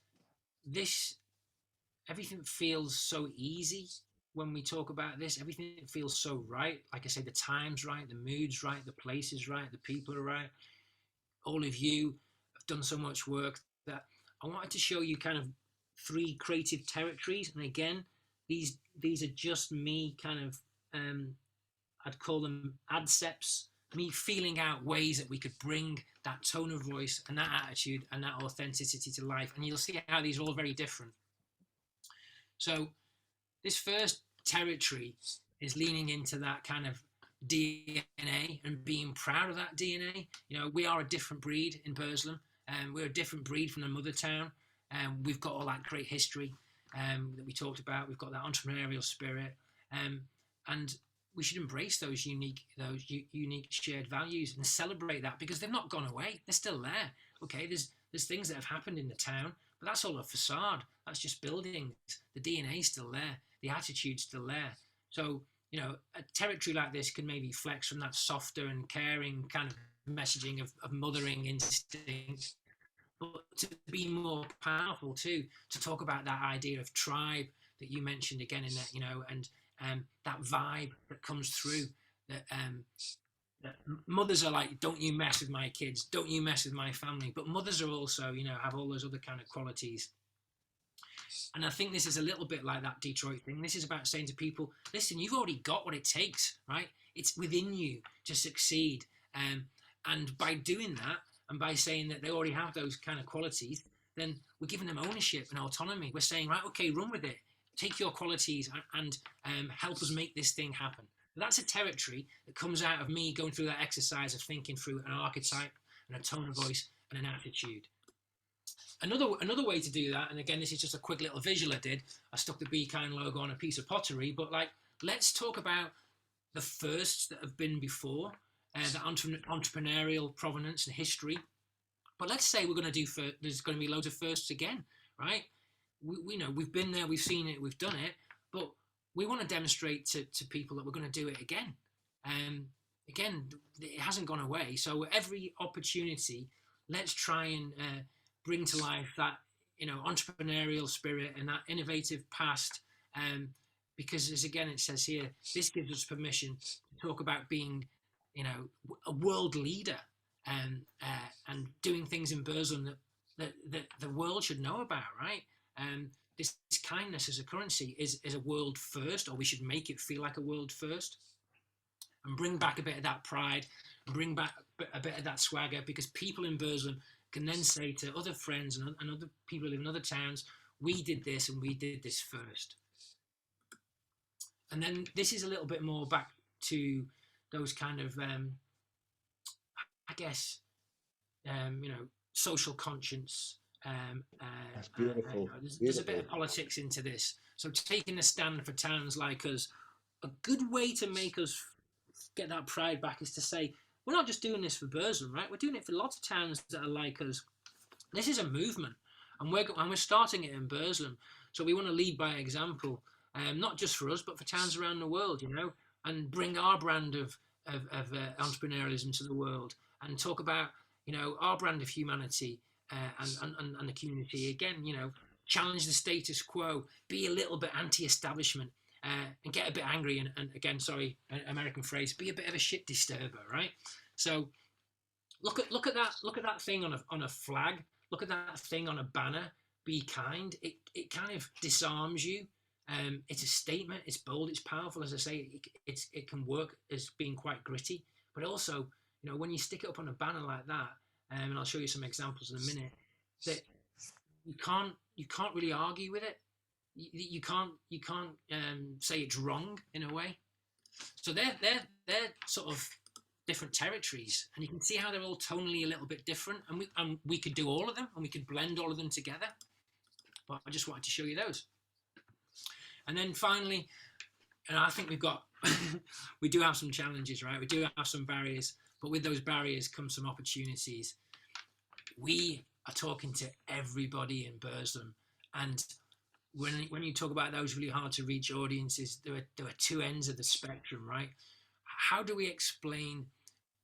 everything feels so easy when we talk about this. Everything feels so right. Like I say, the time's right, the mood's right, the place is right, the people are right. All of you have done so much work that I wanted to show you kind of 3 creative territories. And again, these are just me kind of, I'd call them adcepts, me feeling out ways that we could bring that tone of voice and that attitude and that authenticity to life. And you'll see how these are all very different. So this first territory is leaning into that kind of DNA and being proud of that DNA. We are a different breed in Burslem, and we're a different breed from the mother town. We've got all that great history that we talked about. We've got that entrepreneurial spirit, and we should embrace those unique shared values and celebrate that, because they've not gone away. They're still there. Okay, there's things that have happened in the town, but that's all a facade. That's just buildings. The DNA's still there. The attitude's still there. So, a territory like this can maybe flex from that softer and caring kind of messaging of mothering instinct, but to be more powerful too, to talk about that idea of tribe that you mentioned again in that, and that vibe that comes through, that mothers are like, don't you mess with my kids, don't you mess with my family, but mothers are also, have all those other kind of qualities. And I think this is a little bit like that Detroit thing. This is about saying to people, listen, you've already got what it takes, right? It's within you to succeed. And by doing that, and by saying that they already have those kind of qualities, then we're giving them ownership and autonomy. We're saying, right, okay, run with it. Take your qualities and help us make this thing happen. That's a territory that comes out of me going through that exercise of thinking through an archetype and a tone of voice and an attitude. Another way to do that, and again, this is just a quick little visual I did. I stuck the Be Kind logo on a piece of pottery, but let's talk about the firsts that have been before, the entrepreneurial provenance and history. But let's say we're going to there's going to be loads of firsts again, right? We know we've been there, we've seen it, we've done it, but we want to demonstrate to people that we're going to do it again. again, it hasn't gone away. So every opportunity, let's try and bring to life that, you know, entrepreneurial spirit and that innovative past. Because as again it says here, this gives us permission to talk about being, you know, a world leader, and doing things in Burslem that the world should know about, right? This kindness as a currency is a world first, or we should make it feel like a world first, and bring back a bit of that pride, and bring back a bit of that swagger, because people in Burslem can then say to other friends and other people who live in other towns, we did this and we did this first. And then this is a little bit more back to those kind of, I guess, you know, social conscience. That's beautiful. You know, there's a bit of politics into this. So taking a stand for towns like us, a good way to make us get that pride back is to say, we're not just doing this for Burslem, right? We're doing it for lots of towns that are like us. This is a movement, and we're starting it in Burslem. So we want to lead by example, not just for us, but for towns around the world, you know, and bring our brand of entrepreneurialism to the world, and talk about, you know, our brand of humanity, and the community. Again, you know, challenge the status quo, be a little bit anti-establishment, and get a bit angry. And again, sorry, American phrase, be a bit of a shit disturber, right? So look at that thing on a flag. Look at that thing on a banner. Be kind. It kind of disarms you. It's a statement. It's bold. It's powerful. As I say, it can work as being quite gritty. But also, you know, when you stick it up on a banner like that, and I'll show you some examples in a minute, that you can't really argue with it. You can't say it's wrong in a way. So they're sort of different territories, and you can see how they're all tonally a little bit different, and we could do all of them, and we could blend all of them together, but I just wanted to show you those. And then finally, and I think we've got we do have some challenges, right? We do have some barriers, but with those barriers come some opportunities. We are talking to everybody in Burslem, and when you talk about those really hard to reach audiences, there are two ends of the spectrum, right? How do we explain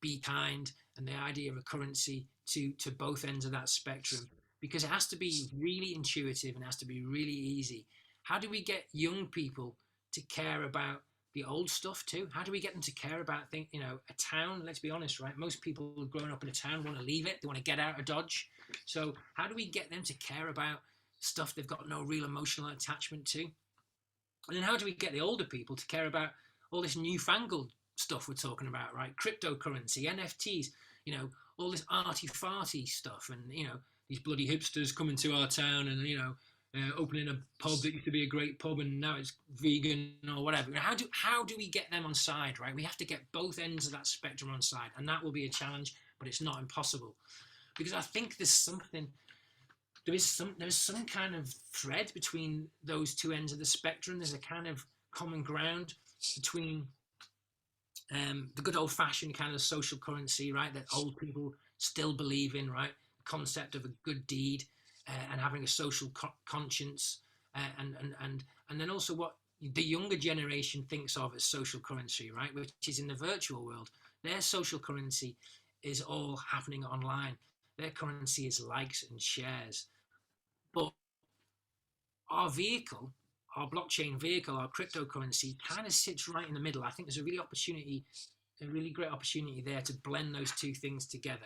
be kind and the idea of a currency to both ends of that spectrum? Because it has to be really intuitive and it has to be really easy. How do we get young people to care about the old stuff too? How do we get them to care about things? You know, a town, let's be honest, right? Most people growing up in a town want to leave it. They want to get out of Dodge. So how do we get them to care about stuff they've got no real emotional attachment to? And then how do we get the older people to care about all this newfangled stuff we're talking about, right? Cryptocurrency, NFTs, you know, all this arty-farty stuff, and, you know, these bloody hipsters coming to our town and, you know, opening a pub that used to be a great pub and now it's vegan or whatever. How do we get them on side, right? We have to get both ends of that spectrum on side, and that will be a challenge, but it's not impossible, because I think there is some kind of thread between those two ends of the spectrum. There's a kind of common ground between the good old-fashioned kind of social currency, right, that old people still believe in, right, the concept of a good deed, and having a social conscience, and then also what the younger generation thinks of as social currency, right, which is in the virtual world. Their social currency is all happening online. Their currency is likes and shares. But our vehicle, our blockchain vehicle, our cryptocurrency kind of sits right in the middle. I think there's a really great opportunity there to blend those two things together.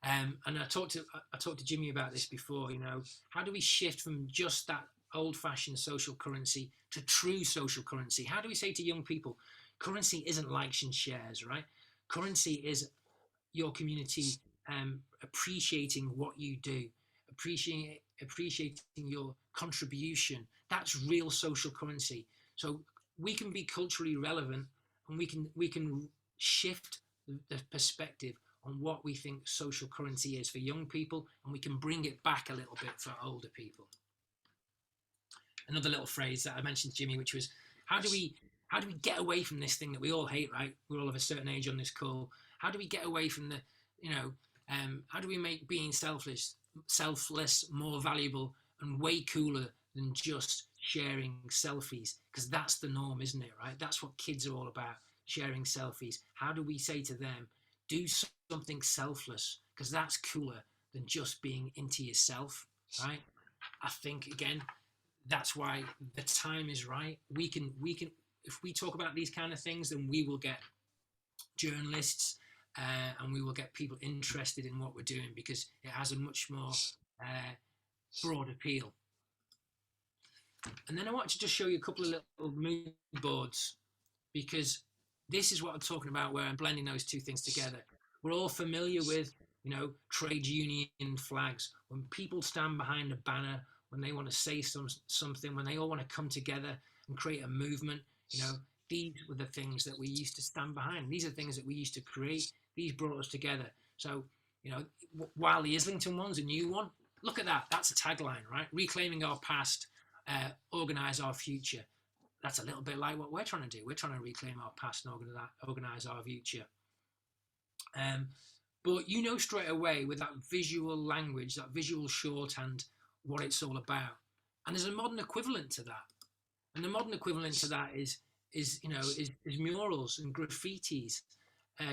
And I talked to Jimmy about this before. You know, how do we shift from just that old-fashioned social currency to true social currency? How do we say to young people, currency isn't likes and shares, right? Currency is your community appreciating what you do, appreciating your contribution. That's real social currency. So we can be culturally relevant, and we can shift the perspective on what we think social currency is for young people, and we can bring it back a little bit for older people. Another little phrase that I mentioned to Jimmy, which was, how do we get away from this thing that we all hate, right? We're all of a certain age on this call. How do we get away from the, you know, how do we make being selfless more valuable and way cooler than just sharing selfies? Because that's the norm, isn't it, right? That's what kids are all about. sharing selfies? How do we say to them, do something selfless, because that's cooler than just being into yourself, right? I think again, that's why the time is right. We can if we talk about these kind of things, then we will get journalists and we will get people interested in what we're doing, because it has a much more broad appeal. And then I want to just show you a couple of little mood boards, because this is what I'm talking about, where I'm blending those two things together. We're all familiar with, trade union flags. When people stand behind a banner, when they want to say something, when they all want to come together and create a movement, these were the things that we used to stand behind. These are things that we used to create. These brought us together. So, while the Islington one's a new one, look at that. That's a tagline, right? Reclaiming our past, organize our future. That's a little bit like what we're trying to do. We're trying to reclaim our past and organize our future. But straight away with that visual language, that visual shorthand, what it's all about. And there's a modern equivalent to that. And the modern equivalent to that is murals and graffitis,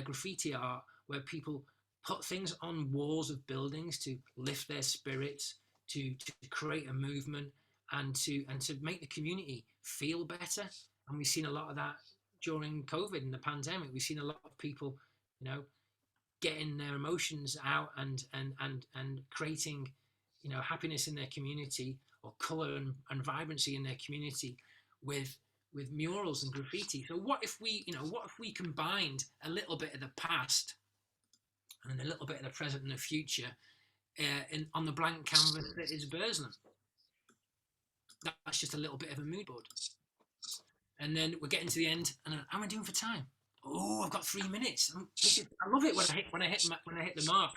graffiti art, where people put things on walls of buildings to lift their spirits, to create a movement, and to make the community feel better. And we've seen a lot of that during COVID and the pandemic. We've seen a lot of people, getting their emotions out and creating, happiness in their community, or colour and vibrancy in their community with murals and graffiti. So what if we combined a little bit of the past and a little bit of the present and the future on the blank canvas that is Burslem? That's just a little bit of a mood board. And then we're getting to the end, and how am I doing for time? Oh, I've got 3 minutes. I love it when I hit the mark.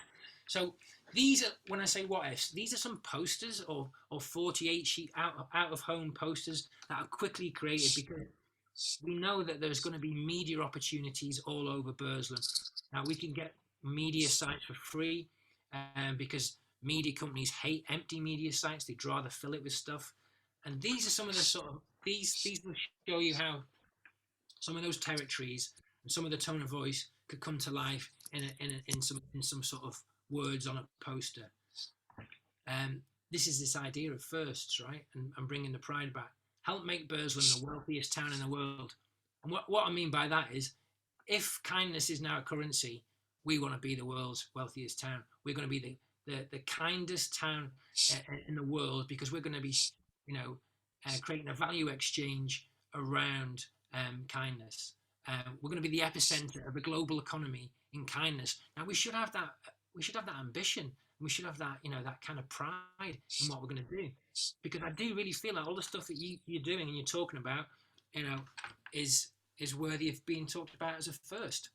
So these are, when I say what ifs, these are some posters or 48 sheet out of home posters that are quickly created, because we know that there's going to be media opportunities all over Burslem. Now we can get media sites for free, because media companies hate empty media sites. They'd rather fill it with stuff. And these are some of the these will show you how some of those territories and some of the tone of voice could come to life in some sort of words on a poster. This is this idea of firsts, right? And bringing the pride back. Help make Burslem the wealthiest town in the world. And what I mean by that is, if kindness is now a currency, we want to be the world's wealthiest town. We're going to be the kindest town in the world, because we're going to be, creating a value exchange around kindness. We're going to be the epicenter of the global economy in kindness. Now we should have that. We should have that ambition. We should have that, that kind of pride in what we're going to do, because I do really feel like all the stuff that you're doing and you're talking about, is worthy of being talked about as a first.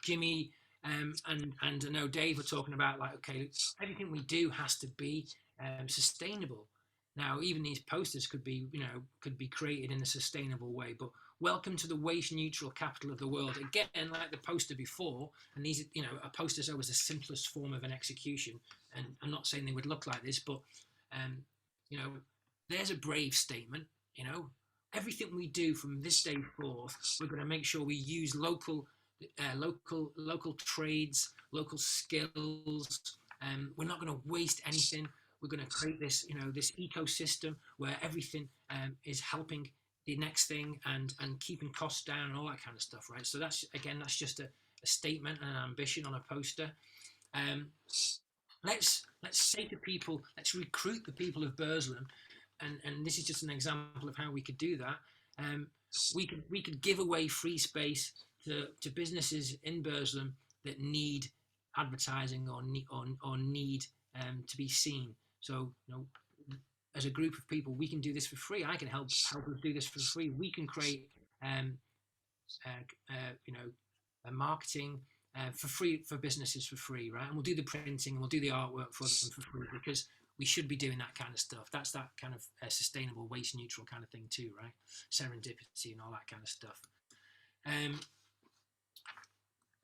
Jimmy and I know Dave were talking about, like, okay, everything we do has to be sustainable. Now, even these posters could be created in a sustainable way. But welcome to the waste neutral capital of the world. Again, like the poster before, and these, a poster is always the simplest form of an execution. And I'm not saying they would look like this, but there's a brave statement. Everything we do from this day forth, we're going to make sure we use local trades, local skills. We're not going to waste anything. We're going to create this, this ecosystem where everything is helping the next thing and keeping costs down and all that kind of stuff, right? So that's just a statement and an ambition on a poster. Let's say to people, let's recruit the people of Burslem, and this is just an example of how we could do that. We could give away free space to businesses in Burslem that need advertising or need to be seen. So, as a group of people, we can do this for free. I can help us do this for free. We can create, a marketing for free for businesses for free, right? And we'll do the printing and we'll do the artwork for them for free, because we should be doing that kind of stuff. That's that kind of sustainable, waste neutral kind of thing too, right? Serendipity and all that kind of stuff.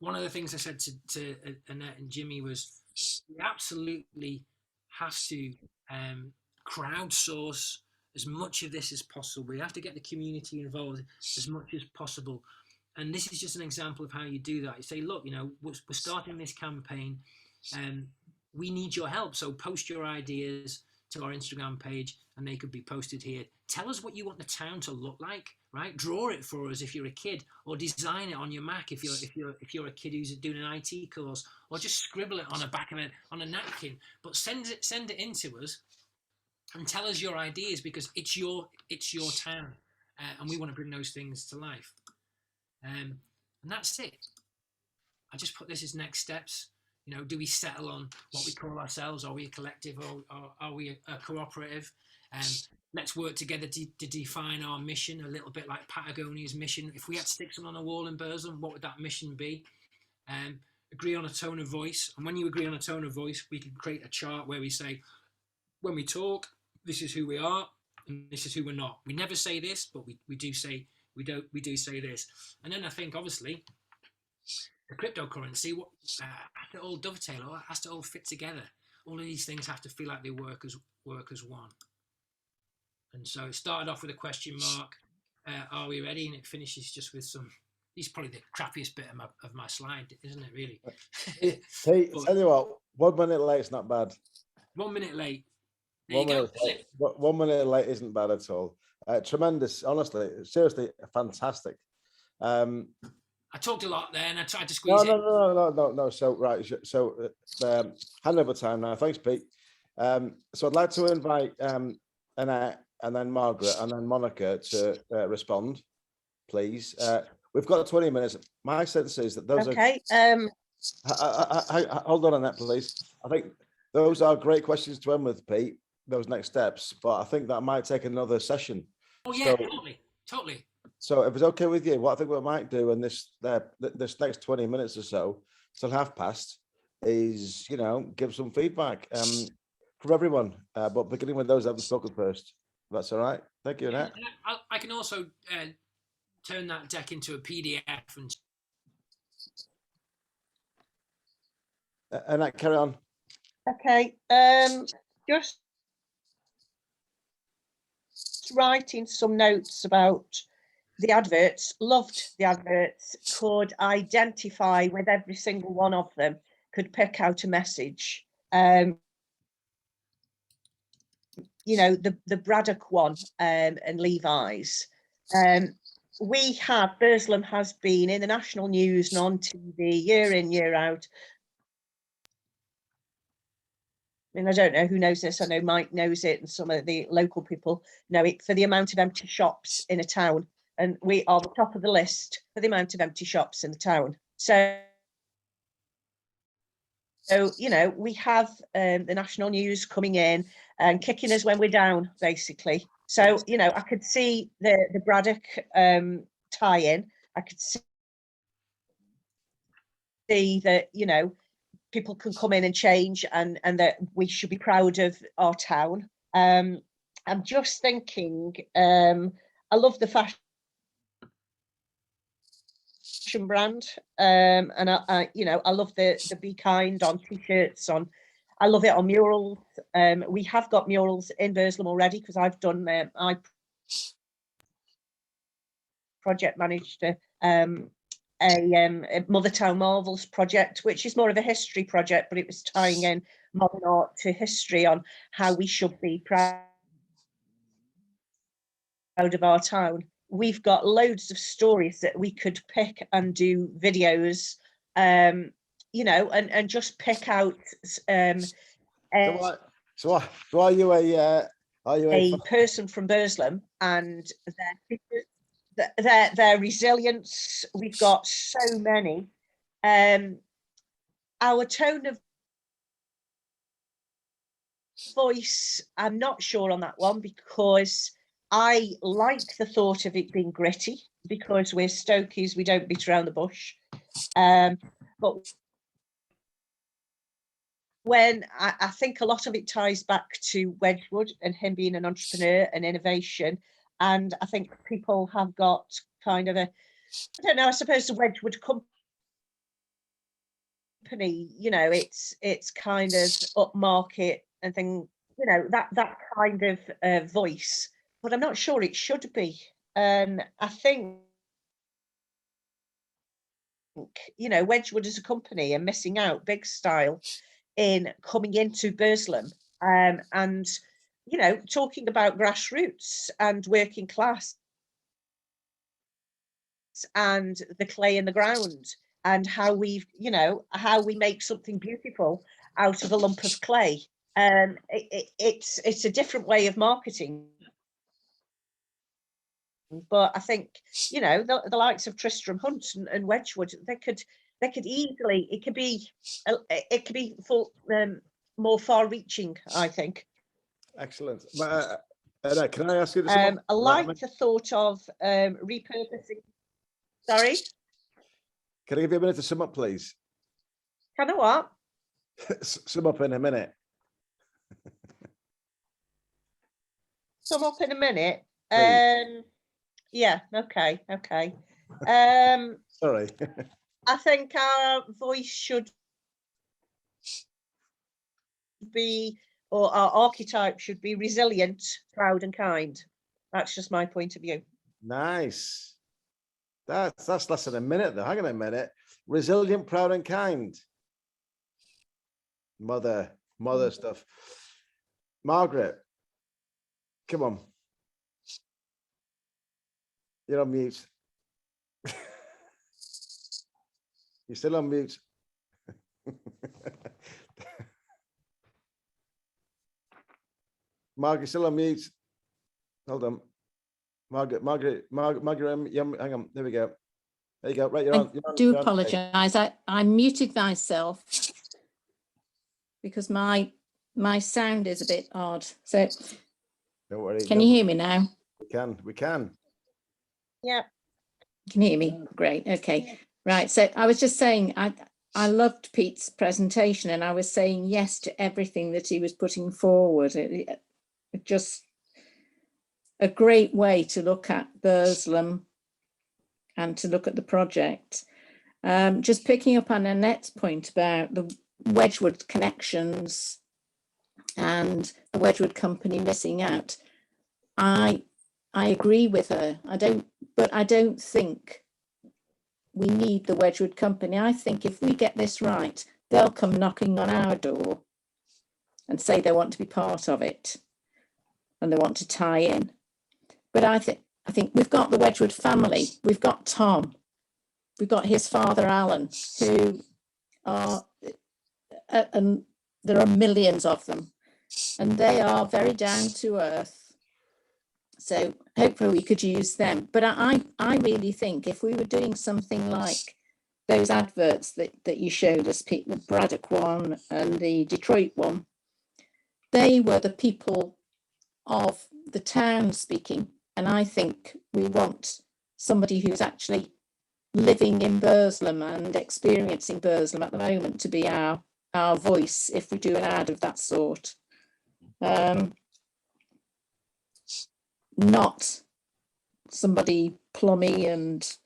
One of the things I said to Annette and Jimmy was, we absolutely have to crowdsource as much of this as possible. We have to get the community involved as much as possible. And this is just an example of how you do that. You say, look, we're starting this campaign, and we need your help. So post your ideas to our Instagram page, and they could be posted here. Tell us what you want the town to look like, right? Draw it for us if you're a kid, or design it on your Mac if you're a kid who's doing an IT course, or just scribble it on the back of it on a napkin. But send it in to us, and tell us your ideas, because it's your town, and we want to bring those things to life. And that's it. I just put this as next steps. Do we settle on what we call ourselves? Are we a collective, or are we a cooperative? Let's work together to define our mission, a little bit like Patagonia's mission. If we had to stick something on a wall in Burslem, what would that mission be? Agree on a tone of voice. And when you agree on a tone of voice, we can create a chart where we say, when we talk, this is who we are, and this is who we're not. We never say this, but we do say say this. And then I think, obviously, the cryptocurrency, has to all dovetail, or has to all fit together. All of these things have to feel like they work as one. And so it started off with a question mark, are we ready? And it finishes just with some. This is probably the crappiest bit of my slide, isn't it, really? Hey, tell you what, 1 minute late is not bad. 1 minute late. 1 minute late, 1 minute late isn't bad at all. Tremendous, honestly, seriously, fantastic. I talked a lot there, and I tried to squeeze it. No. So right, so handover time now. Thanks, Pete. So I'd like to invite Annette, and then Margaret, and then Monica to respond, please. We've got 20 minutes. My sense is that those okay. Hold on, Annette, please. I think those are great questions to end with, Pete. Those next steps, but I think that might take another session. Oh yeah, totally. So if it's okay with you, what I think we might do in this next 20 minutes or so, till past, is give some feedback from everyone, but beginning with those that haven't spoken first. That's all right. Thank you, Annette. I can also turn that deck into a PDF and. Annette, carry on. Okay. Just writing some notes about the adverts. Loved the adverts. Could identify with every single one of them. Could pick out a message. The Braddock one and Levi's. Burslem has been in the national news and on TV year in, year out. I mean, I don't know who knows this. I know Mike knows it, and some of the local people know it, for the amount of empty shops in a town. And we are the top of the list for the amount of empty shops in the town. So we have the national news coming in and kicking us when we're down, basically. So, I could see the Braddock tie-in. I could see that, people can come in and change, and that we should be proud of our town. I'm just thinking, I love the fashion brand, and I love the Be Kind on t-shirts. I love it on murals. We have got murals in Burslem already, because I've done I project managed a Mothertown Marvels project, which is more of a history project, but it was tying in modern art to history on how we should be proud of our town. We've got loads of stories that we could pick and do videos, and just pick out. So are you a person from Burslem, and their resilience? We've got so many. Our tone of voice, I'm not sure on that one, because I like the thought of it being gritty, because we're Stokies, we don't beat around the bush. But when I think a lot of it ties back to Wedgwood and him being an entrepreneur and innovation. And I think people have got kind of I suppose the Wedgwood company, it's kind of upmarket and thing, that kind of voice. But I'm not sure it should be. I think you know, Wedgwood as a company are missing out big style in coming into Burslem, and, you know, talking about grassroots and working class and the clay in the ground, and how we've, you know, how we make something beautiful out of a lump of clay. It's a different way of marketing. But I think, you know, the likes of Tristram Hunt and Wedgwood, they could easily, it could be full, more far-reaching, I think. Excellent. Anna, can I ask you to I like the thought of repurposing. Sorry, Can I give you a minute to sum up, please? kind of what? Sum up in a minute. Sum up in a minute. Please. Yeah, okay. Sorry. I think our voice should be, or our archetype should be resilient, proud and kind. That's just my point of view. Nice. That's less than a minute though. Hang on a minute. Resilient, proud and kind. Mother stuff. Margaret, come on. You're on mute. You're still on mute. Margaret, still on mute. Hold on. Margaret, hang on. There we go. There you go. Right, you're on. Do apologise. I muted myself because my sound is a bit odd. So don't worry. Can you hear me now? We can. Yeah. Can you hear me? Great. Okay. Right. So I was just saying, I loved Pete's presentation, and I was saying yes to everything that he was putting forward. It just a great way to look at Burslem and to look at the project. Just picking up on Annette's point about the Wedgwood connections and the Wedgwood company missing out. I agree with her. But I don't think we need the Wedgwood company. I think if we get this right, they'll come knocking on our door and say they want to be part of it and they want to tie in. But I think we've got the Wedgwood family. We've got Tom. We've got his father, Alan, who are, and there are millions of them, and they are very down to earth. So hopefully we could use them. But I really think if we were doing something like those adverts that you showed us, Pete, the Braddock one and the Detroit one, they were the people of the town speaking. And I think we want somebody who's actually living in Burslem and experiencing Burslem at the moment to be our voice if we do an ad of that sort. Not somebody plummy and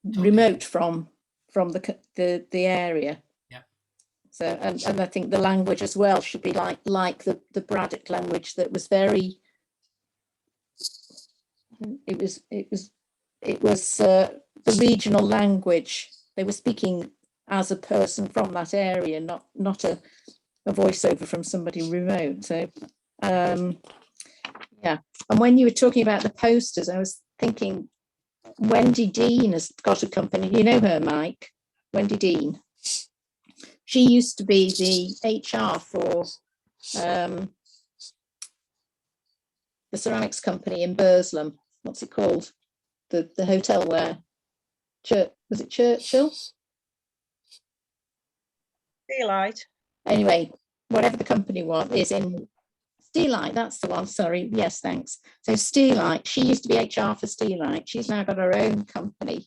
remote from the area. Yeah. So and I think the language as well should be like the Braddock language that was very. It was the regional language. They were speaking as a person from that area, not a voiceover from somebody remote. So. Yeah, and when you were talking about the posters, I was thinking Wendy Dean has got a company. You know her, Mike? Wendy Dean. She used to be the HR for the ceramics company in Burslem. What's it called? The hotel where was it Churchill? Steelite. Anyway, whatever the company was, is in Steelite, that's the one, sorry. Yes, thanks. So Steelite, she used to be HR for Steelite. She's now got her own company,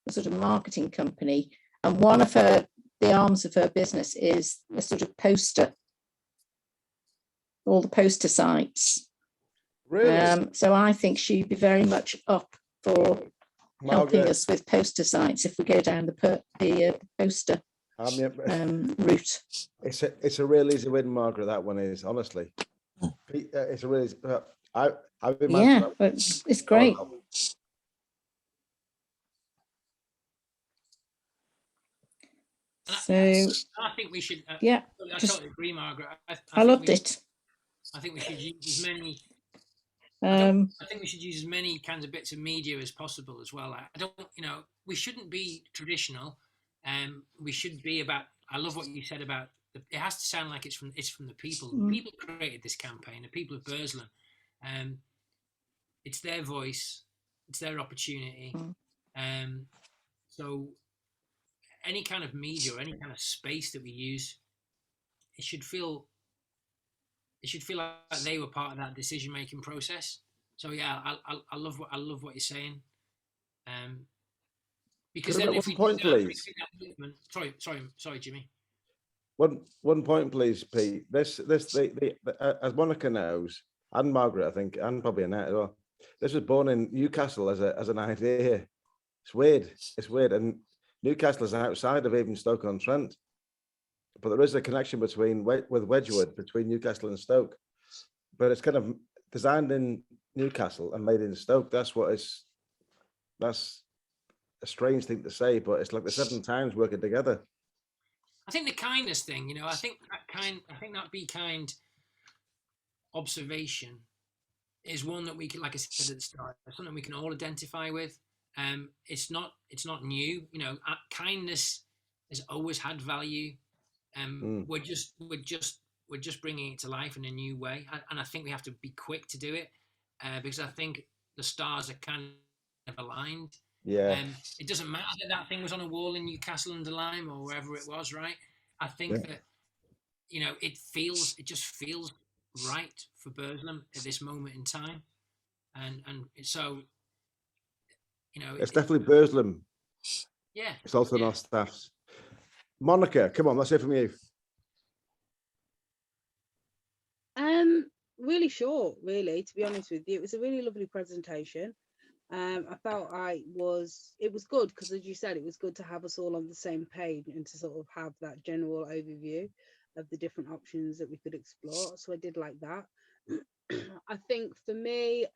a sort of marketing company. And one of the arms of her business is a sort of poster, all the poster sites. Really? So I think she'd be very much up for helping us with poster sites if we go down the poster route. It's a real easy win, Margaret, that one is, honestly. It's a really, I've been but it's great. So I think we should. yeah, I just totally agree, Margaret. I think loved it. I think we should use as many. Um, I think we should use as many kinds of bits of media as possible as well. I don't, we shouldn't be traditional. We should be about. I love what you said about. It has to sound like it's from the people. The people created this campaign. The people of Burslem. It's their voice. It's their opportunity. So any kind of media or any kind of space that we use, it should feel like they were part of that decision making process. So yeah, I love what you're saying. Because Could I then make if we one point, do that, please? movement, sorry, Jimmy. One point, please, Pete. As Monica knows, and Margaret, I think, and probably Annette as well. This was born in Newcastle as an idea. It's weird. It's weird, and Newcastle is outside of even Stoke-on-Trent, but there is a connection with Wedgwood between Newcastle and Stoke. But it's kind of designed in Newcastle and made in Stoke. That's a strange thing to say, but it's like the 7 times working together. I think the kindness thing, I think that be kind observation is one that we can, like I said at the start, something we can all identify with. It's not new. Kindness has always had value. We're just bringing it to life in a new way, and I think we have to be quick to do it because I think the stars are kind of aligned. Yeah. It doesn't matter that thing was on a wall in Newcastle under Lyme or wherever it was, right? I think that it just feels right for Burslem at this moment in time, and so it's definitely Burslem. Yeah, it's also our staffs. Monica, come on, let's hear from you. Really short, really, to be honest with you. It was a really lovely presentation. I felt it was good because, as you said, it was good to have us all on the same page and to sort of have that general overview of the different options that we could explore. So I did like that. I think for me,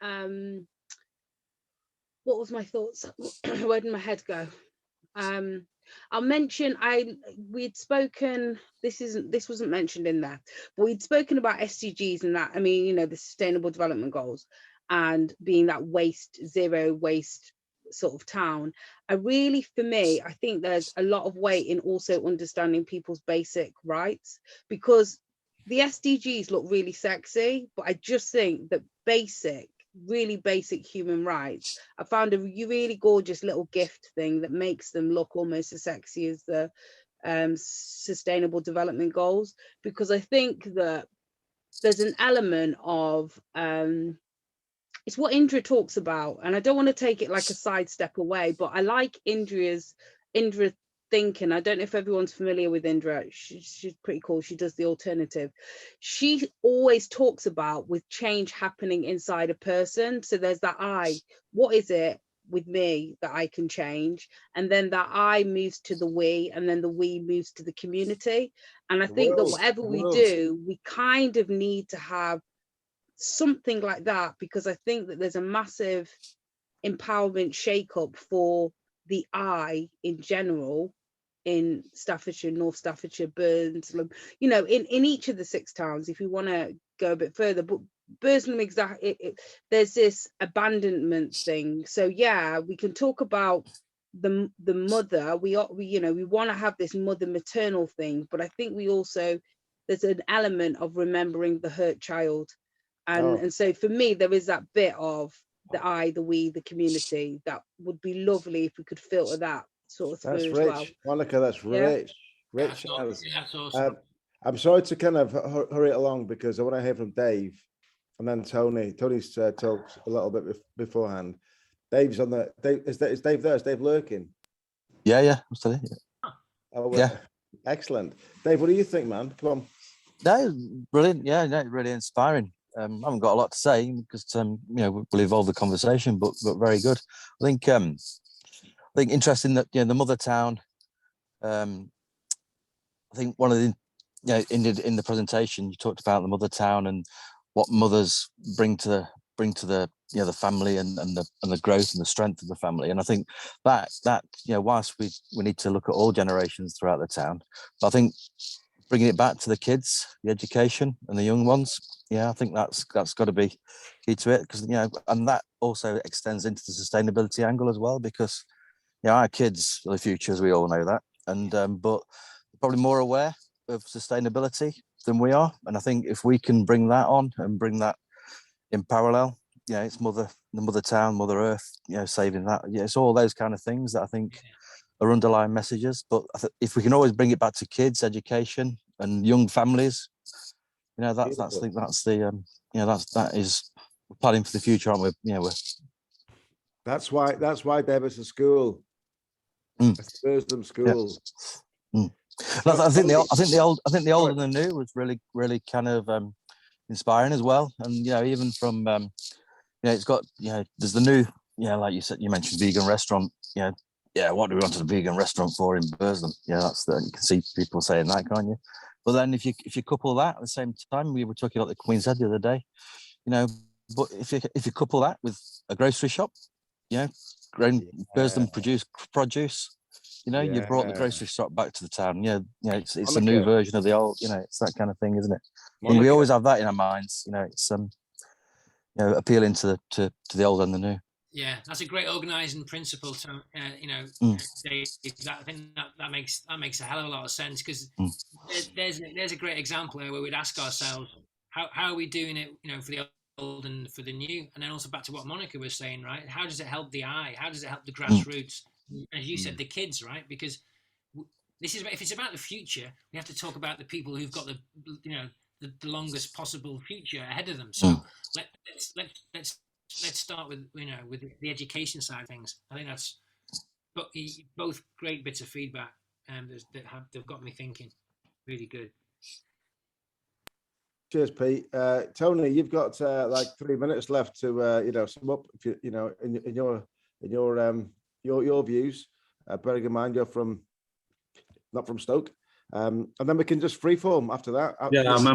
what was my thoughts? Where did my head go? I'll mention we'd spoken, this wasn't mentioned in there, but we'd spoken about SDGs and that, the Sustainable Development Goals and being that zero waste sort of town. For me, I think there's a lot of weight in also understanding people's basic rights, because the SDGs look really sexy, but I just think that really basic human rights. I found a really gorgeous little gift thing that makes them look almost as sexy as the Sustainable Development Goals, because I think that there's an element of it's what Indra talks about, and I don't want to take it like a sidestep away, but I like Indra thinking. I don't know if everyone's familiar with Indra. She's pretty cool. She does the alternative. She always talks about with change happening inside a person. So there's that what is it with me that I can change? And then that I moves to the we, and then the we moves to the community. And I think that whatever we do, we kind of need to have something like that, because I think that there's a massive empowerment shake-up for the I in general in Staffordshire, North Staffordshire, Burslem, in each of the 6 towns, if you want to go a bit further. But Burslem, there's this abandonment thing. So yeah, we can talk about the mother. We want to have this mother maternal thing, but I think there's an element of remembering the hurt child. And so for me, there is that bit of the I, the we, the community, that would be lovely if we could filter that sort of through as well. Monica, that's rich. That's awesome. I'm sorry to kind of hurry it along because I want to hear from Dave and then Tony. Tony's talked a little bit beforehand. Dave's on the. Is Dave there? Is Dave lurking? Yeah, I'm still here. Oh, well, yeah. Excellent. Dave, what do you think, man? Come on. No, brilliant. Yeah, no, really inspiring. I haven't got a lot to say because we'll evolve the conversation, but very good. I think interesting that the mother town. I think one of the in the presentation you talked about the mother town and what mothers bring to bring to the the family and the growth and the strength of the family. And I think that whilst we need to look at all generations throughout the town, I think bringing it back to the kids, the education and the young ones, I think that's got to be key to it, because and that also extends into the sustainability angle as well, because our kids are the future, as we all know that, and but probably more aware of sustainability than we are. And I think if we can bring that on and bring that in parallel, it's the mother town, Mother Earth, saving that. It's all those kind of things that I think are underlying messages. But if we can always bring it back to kids, education, and young families, that's I think that's the that is planning for the future, aren't we? That's why Davis is school. It's Burslem School. I think the old and the new was really kind of inspiring as well. And even from it's got there's the new like you said, you mentioned vegan restaurant. What do we want a vegan restaurant for in Burslem? That's you can see people saying that, can't you? But then if you couple that at the same time, we were talking about the Queen's Head the other day, but if you couple that with a grocery shop, grown Burslem produced produce, you brought the grocery shop back to the town. It's a new version of the old. It's that kind of thing, isn't it? And we always have that in our minds. It's appealing to the old and the new. Yeah, that's a great organising principle. To Dave, I think that makes a hell of a lot of sense, because there's a great example there where we'd ask ourselves, how are we doing it? For the old and for the new, and then also back to what Monica was saying, right? How does it help the eye? How does it help the grassroots? As you said, the kids, right? Because this is, if it's about the future, we have to talk about the people who've got the longest possible future ahead of them. So let's start with with the education side of things. I think that's both great bits of feedback, and they've got me thinking. Really good. Cheers, Pete. Tony, you've got like 3 minutes left to sum up. If in your views, bearing in mind you're not from Stoke, and then we can just freeform after that. Yeah, I'm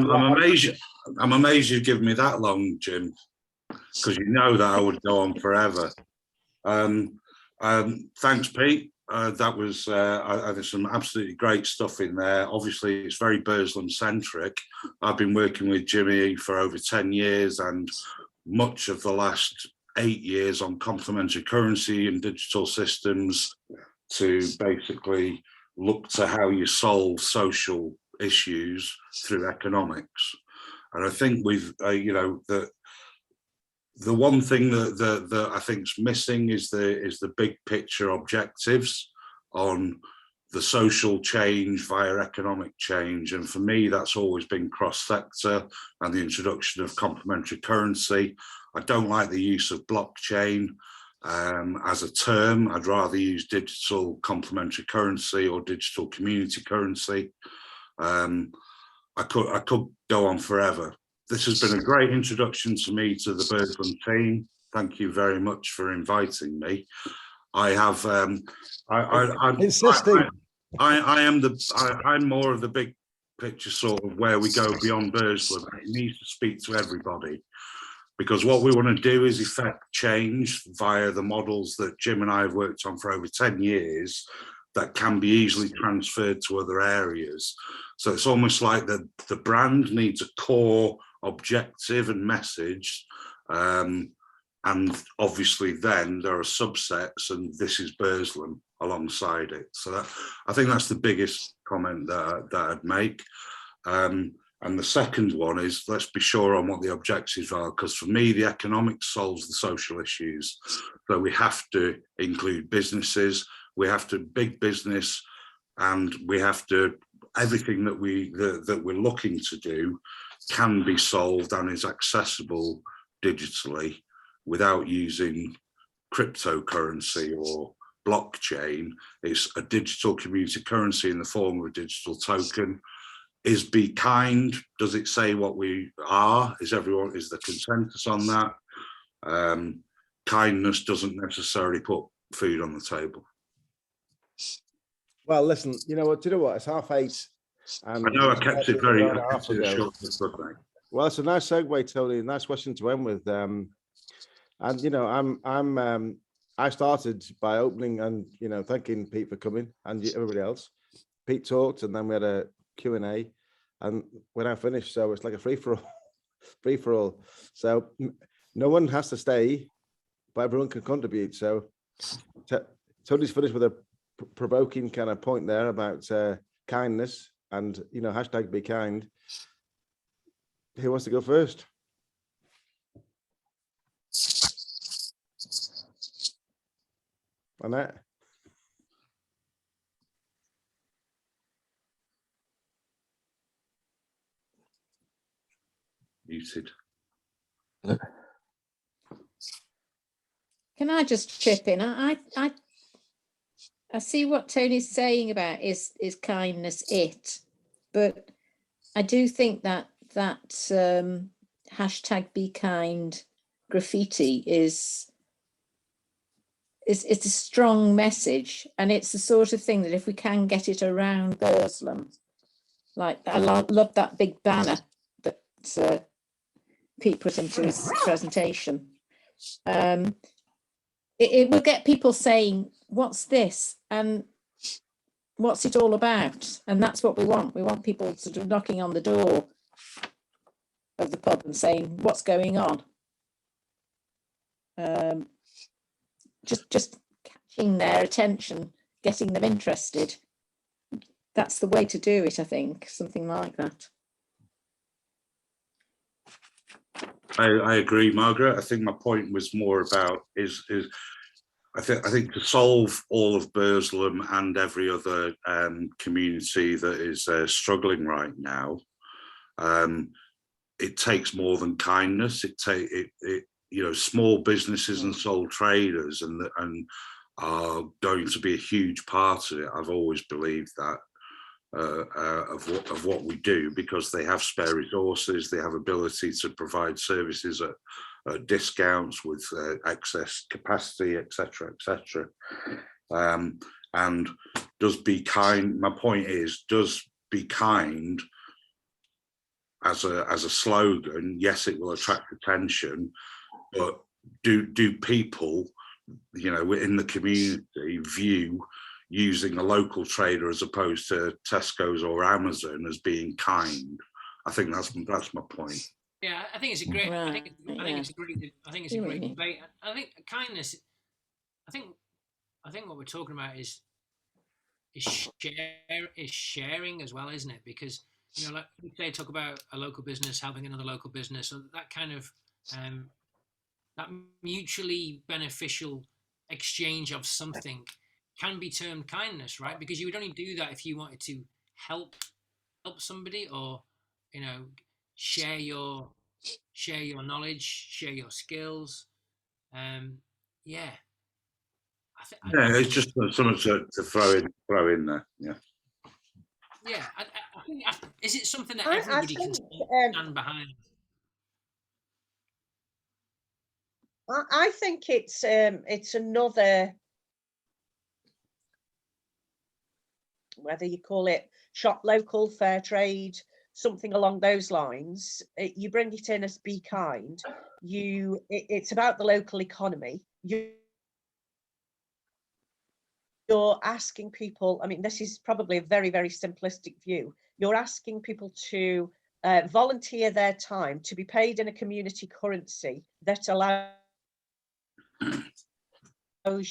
amazed you've given me that long, Jim, because that I would go on forever. Thanks, Pete. That was there's some absolutely great stuff in there. Obviously, it's very Burslem centric. I've been working with Jimmy for over 10 years, and much of the last 8 years on complementary currency and digital systems to basically look to how you solve social issues through economics. And I think we've, the one thing that I think is missing is the big picture objectives on the social change via economic change. And for me, that's always been cross-sector and the introduction of complementary currency. I don't like the use of blockchain as a term. I'd rather use digital complementary currency or digital community currency. I could go on forever. This has been a great introduction to me to the Burslem team. Thank you very much for inviting me. I'm more of the big picture sort of where we go beyond Burslem. It needs to speak to everybody, because what we want to do is effect change via the models that Jim and I have worked on for over 10 years that can be easily transferred to other areas. So it's almost like the brand needs a core objective and message, and obviously then there are subsets, and this is Burslem alongside it. So I think that's the biggest comment that I'd make. And the second one is, let's be sure on what the objectives are, because for me the economics solves the social issues. So we have to include businesses, we have to big business, and we have to everything that we're looking to do can be solved and is accessible digitally without using cryptocurrency or blockchain. It's a digital community currency in the form of a digital token. Is be kind? Does it say what we are? Is the consensus on that? Kindness doesn't necessarily put food on the table. Well, listen, do you know what? It's 8:30. And I know I kept it very short. Well, it's a nice segue, Tony. Nice question to end with. And I started by opening and thanking Pete for coming and everybody else. Pete talked, and then we had a Q&A, and we're now finished. So it's like a free for all. So no one has to stay, but everyone can contribute. So Tony's finished with a provoking kind of point there about kindness and hashtag be kind. Who wants to go first? Annette? Muted. Can I just chip in? I see what Tony's saying about is kindness it, but I do think that hashtag be kind graffiti is it's a strong message, and it's the sort of thing that if we can get it around Burslem, like I love that big banner that Pete put into his presentation. It will get people saying, what's this? And what's it all about? And that's what we want. We want people sort of knocking on the door of the pub and saying, what's going on? Just catching their attention, getting them interested. That's the way to do it, I think, something like that. I agree, Margaret. I think my point was more about is I think to solve all of Burslem and every other community that is struggling right now, it takes more than kindness. Small businesses and sole traders and are going to be a huge part of it. I've always believed that. Of what we do, because they have spare resources, they have ability to provide services at discounts with excess capacity, etc., etc. And does be kind. My point is, does be kind as a slogan? Yes, it will attract attention, but do people, in the community, view using a local trader as opposed to Tesco's or Amazon as being kind? I think that's my point. Yeah, I think it's a great. Right, I think it's a great. I think it's a great debate. I think kindness. I think what we're talking about is sharing as well, isn't it? Because like they talk about a local business helping another local business, so that kind of that mutually beneficial exchange of something can be termed kindness, right? Because you would only do that if you wanted to help somebody, or share your knowledge, share your skills. Yeah, it's just something to throw in there. Yeah. Yeah, I think is it something that everybody can stand behind? I think it's another, whether you call it shop local, fair trade, something along those lines. You bring it in as be kind. It's about the local economy. You're asking people, I mean, this is probably a very, very simplistic view. You're asking people to volunteer their time to be paid in a community currency that allows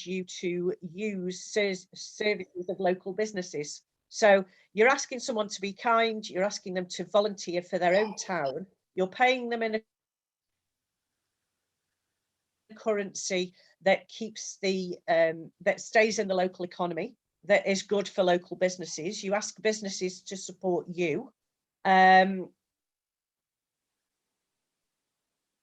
you to use services of local businesses. So you're asking someone to be kind, you're asking them to volunteer for their own town, you're paying them in a currency that keeps that stays in the local economy, that is good for local businesses. You ask businesses to support you.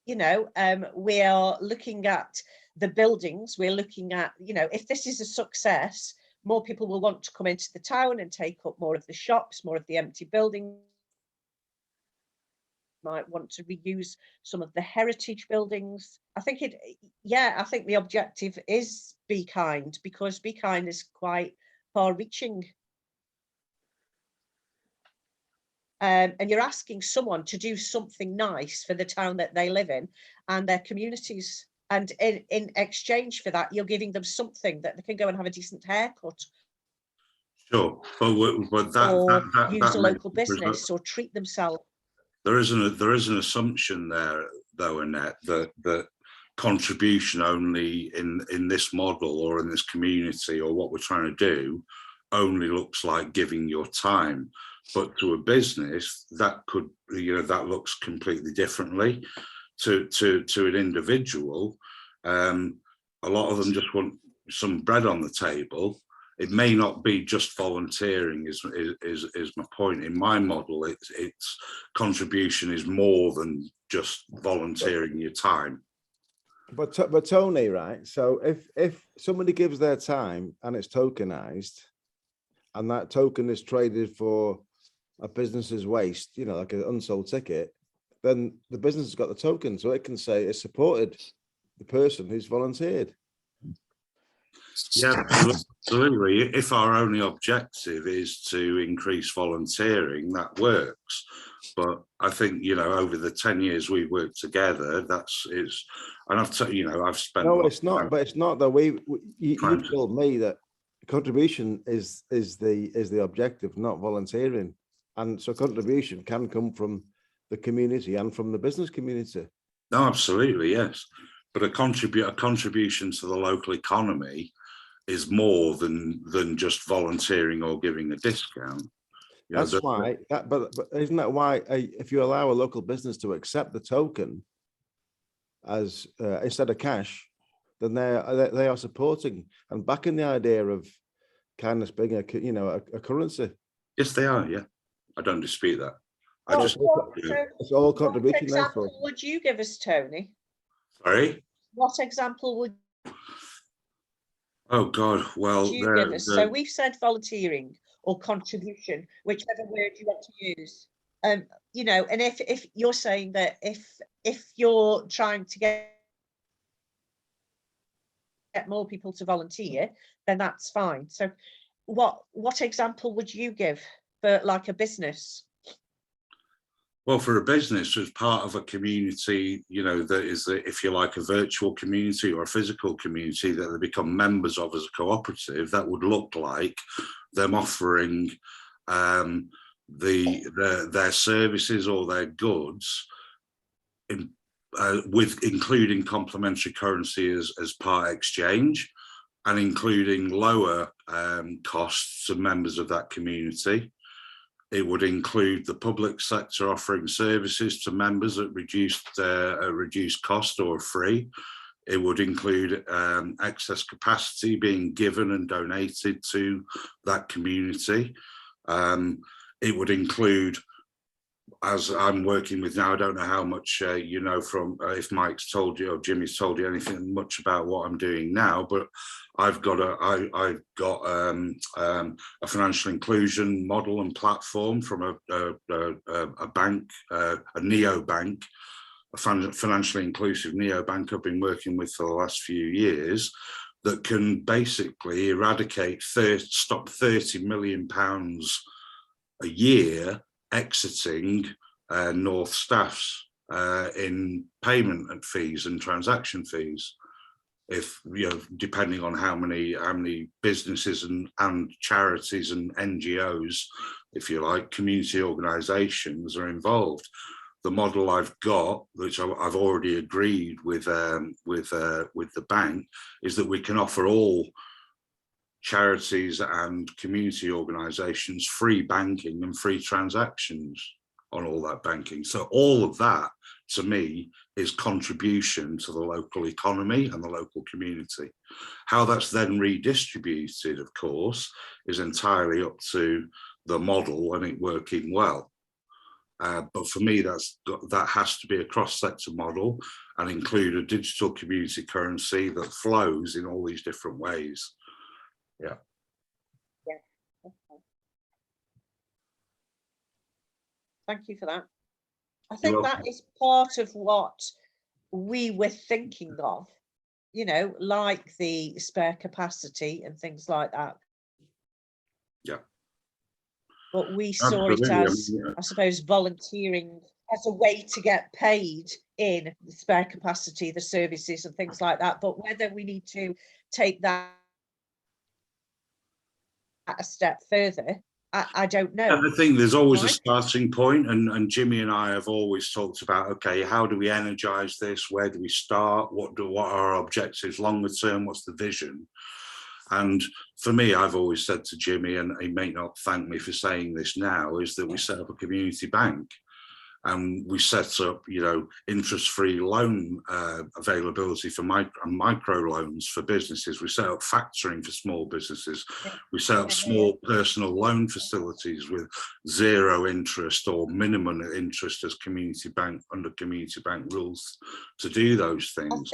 We are looking at the buildings. We're looking at, if this is a success, more people will want to come into the town and take up more of the shops, more of the empty buildings. Might want to reuse some of the heritage buildings. I think the objective is be kind, because be kind is quite far-reaching. And you're asking someone to do something nice for the town that they live in and their communities. And in exchange for that, you're giving them something that they can go and have a decent haircut, Sure, but that or that use a makes local business, or treat themselves. there is an assumption there, though, Annette, that contribution only in this model or in this community or what we're trying to do only looks like giving your time. But to a business, that could, that looks completely differently. To an individual, a lot of them just want some bread on the table. It may not be just volunteering is my point. In my model, it's contribution is more than just volunteering your time. But Tony, right? So if somebody gives their time and it's tokenized, and that token is traded for a business's waste, like an unsold ticket, then the business has got the token, so it can say it supported the person who's volunteered. Yeah, absolutely. If our only objective is to increase volunteering, that works. But I think, over the 10 years we've worked together, and I've spent. No, it's not. But it's not that you told me that contribution is the objective, not volunteering, and so contribution can come from the community and from the business community. No, absolutely, yes. But a contribution to the local economy is more than just volunteering or giving a discount. That's why. But isn't that why if you allow a local business to accept the token as instead of cash, then they are supporting and backing the idea of kindness being a currency. Yes, they are. Yeah, I don't dispute that. It's all contribution. What example would you give us, Tony? Sorry? What example would Oh God, well, you give us? So we've said volunteering or contribution, whichever word you want to use. And if you're saying that if you're trying to get more people to volunteer, then that's fine. So what example would you give for like a business? Well, for a business as part of a community, that is, if you like, a virtual community or a physical community that they become members of as a cooperative, that would look like them offering their services or their goods with including complementary currency as part exchange, and including lower costs to members of that community. It would include the public sector offering services to members at reduced cost or free. It would include excess capacity being given and donated to that community. It would include, as I'm working with now, I don't know how much from if Mike's told you or Jimmy's told you anything much about what I'm doing now, but I've got a financial inclusion model and platform from a bank, a neobank, a financially inclusive neobank I've been working with for the last few years, that can basically stop £30 million a year exiting North staffs in payment and fees and transaction fees. If depending on how many businesses and charities and NGOs, if you like, community organisations are involved. The model I've got, which I've already agreed with the bank, is that we can offer all charities and community organisations free banking and free transactions on all that banking. So all of that, to me, is contribution to the local economy and the local community. How that's then redistributed, of course, is entirely up to the model and it working well. But for me, that has to be a cross-sector model and include a digital community currency that flows in all these different ways. Yeah. Yeah. Okay. Thank you for that. I think that is part of what we were thinking of, like the spare capacity and things like that. Yeah. But we saw it as, I suppose, volunteering as a way to get paid in the spare capacity, the services and things like that. But whether we need to take that a step further, I don't know. I think there's always a Right. starting point, and Jimmy and I have always talked about, okay, how do we energize this? Where do we start? What are our objectives longer term? What's the vision? And for me, I've always said to Jimmy, and he may not thank me for saying this now, is that we set up a community bank. And we set up, you know, interest-free loan availability for micro loans for businesses. We set up factoring for small businesses. We set up small personal loan facilities with 0 interest or minimum interest as community bank, under community bank rules, to do those things.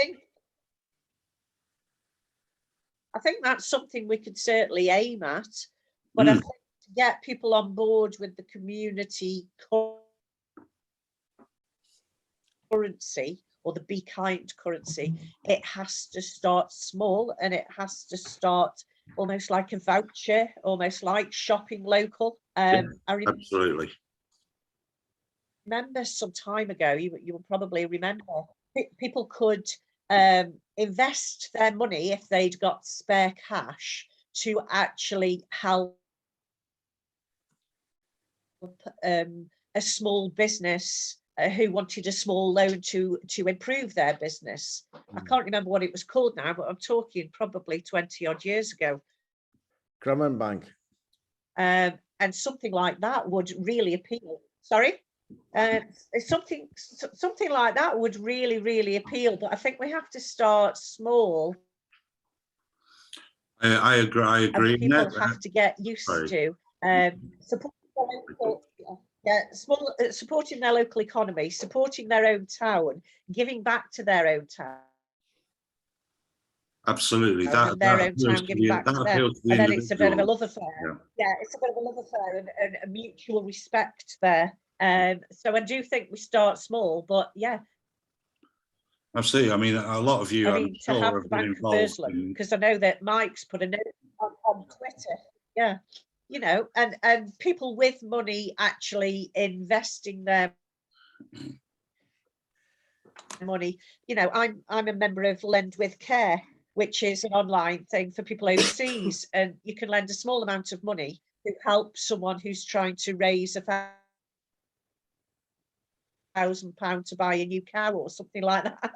I think that's something we could certainly aim at, but I think to get people on board with the community currency, or the Be Kind currency, it has to start small, and it has to start almost like a voucher, almost like shopping local. I Absolutely. remember some time ago, you will probably remember, people could invest their money if they'd got spare cash to actually help a small business who wanted a small loan to improve their business. I can't remember what it was called now, but I'm talking probably 20 odd years ago. Grameen Bank. And something like that would really appeal. Sorry? Something like that would really appeal, but I think we have to start small. I agree. And people have to get used to supporting their local economy, supporting their own town, giving back to their own town. Absolutely. And their own town giving back to them. And then it's a bit of a love affair. Yeah, it's a bit of a love affair and a mutual respect there. So I do think we start small, but yeah. Absolutely. I mean, a lot of you, I mean, to have the Bank of Burslem, because I know that Mike's put a note on Twitter. Yeah. You know, and people with money actually investing their money. You know, I'm a member of Lend With Care, which is an online thing for people overseas, and you can lend a small amount of money to help someone who's trying to raise £1,000 to buy a new car or something like that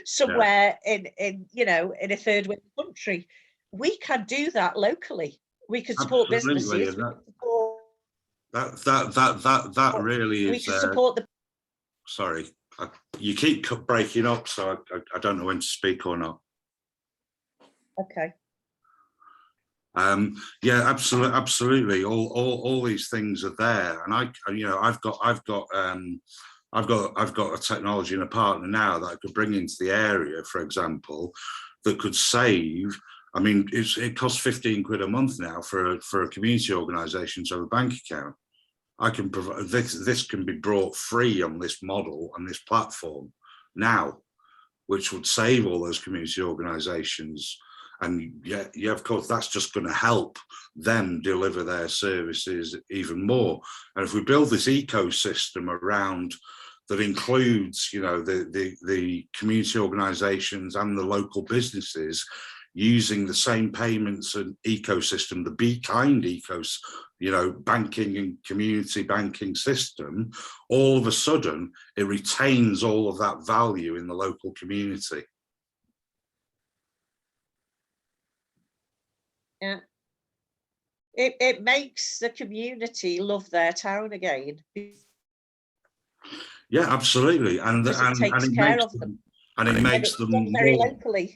somewhere in you know, in a third world country. We can do that locally. We could support businesses. That really is. We can support the. Sorry, you keep breaking up, so I don't know when to speak or not. Okay. Yeah, absolutely. All these things are there, and I've got a technology and a partner now that I could bring into the area, for example, that could save. I mean, it costs 15 quid a month now for a community organisation to have a bank account. I can provide this can be brought free on this model and this platform now, which would save all those community organisations. And yeah, of course, that's just going to help them deliver their services even more. And if we build this ecosystem around that includes, you know, the community organisations and the local businesses using the same payments and ecosystem, the Be Kind banking and community banking system, all of a sudden it retains all of that value in the local community. Yeah. It makes the community love their town again. Yeah, absolutely, and it takes care of them. And it makes them very more, locally.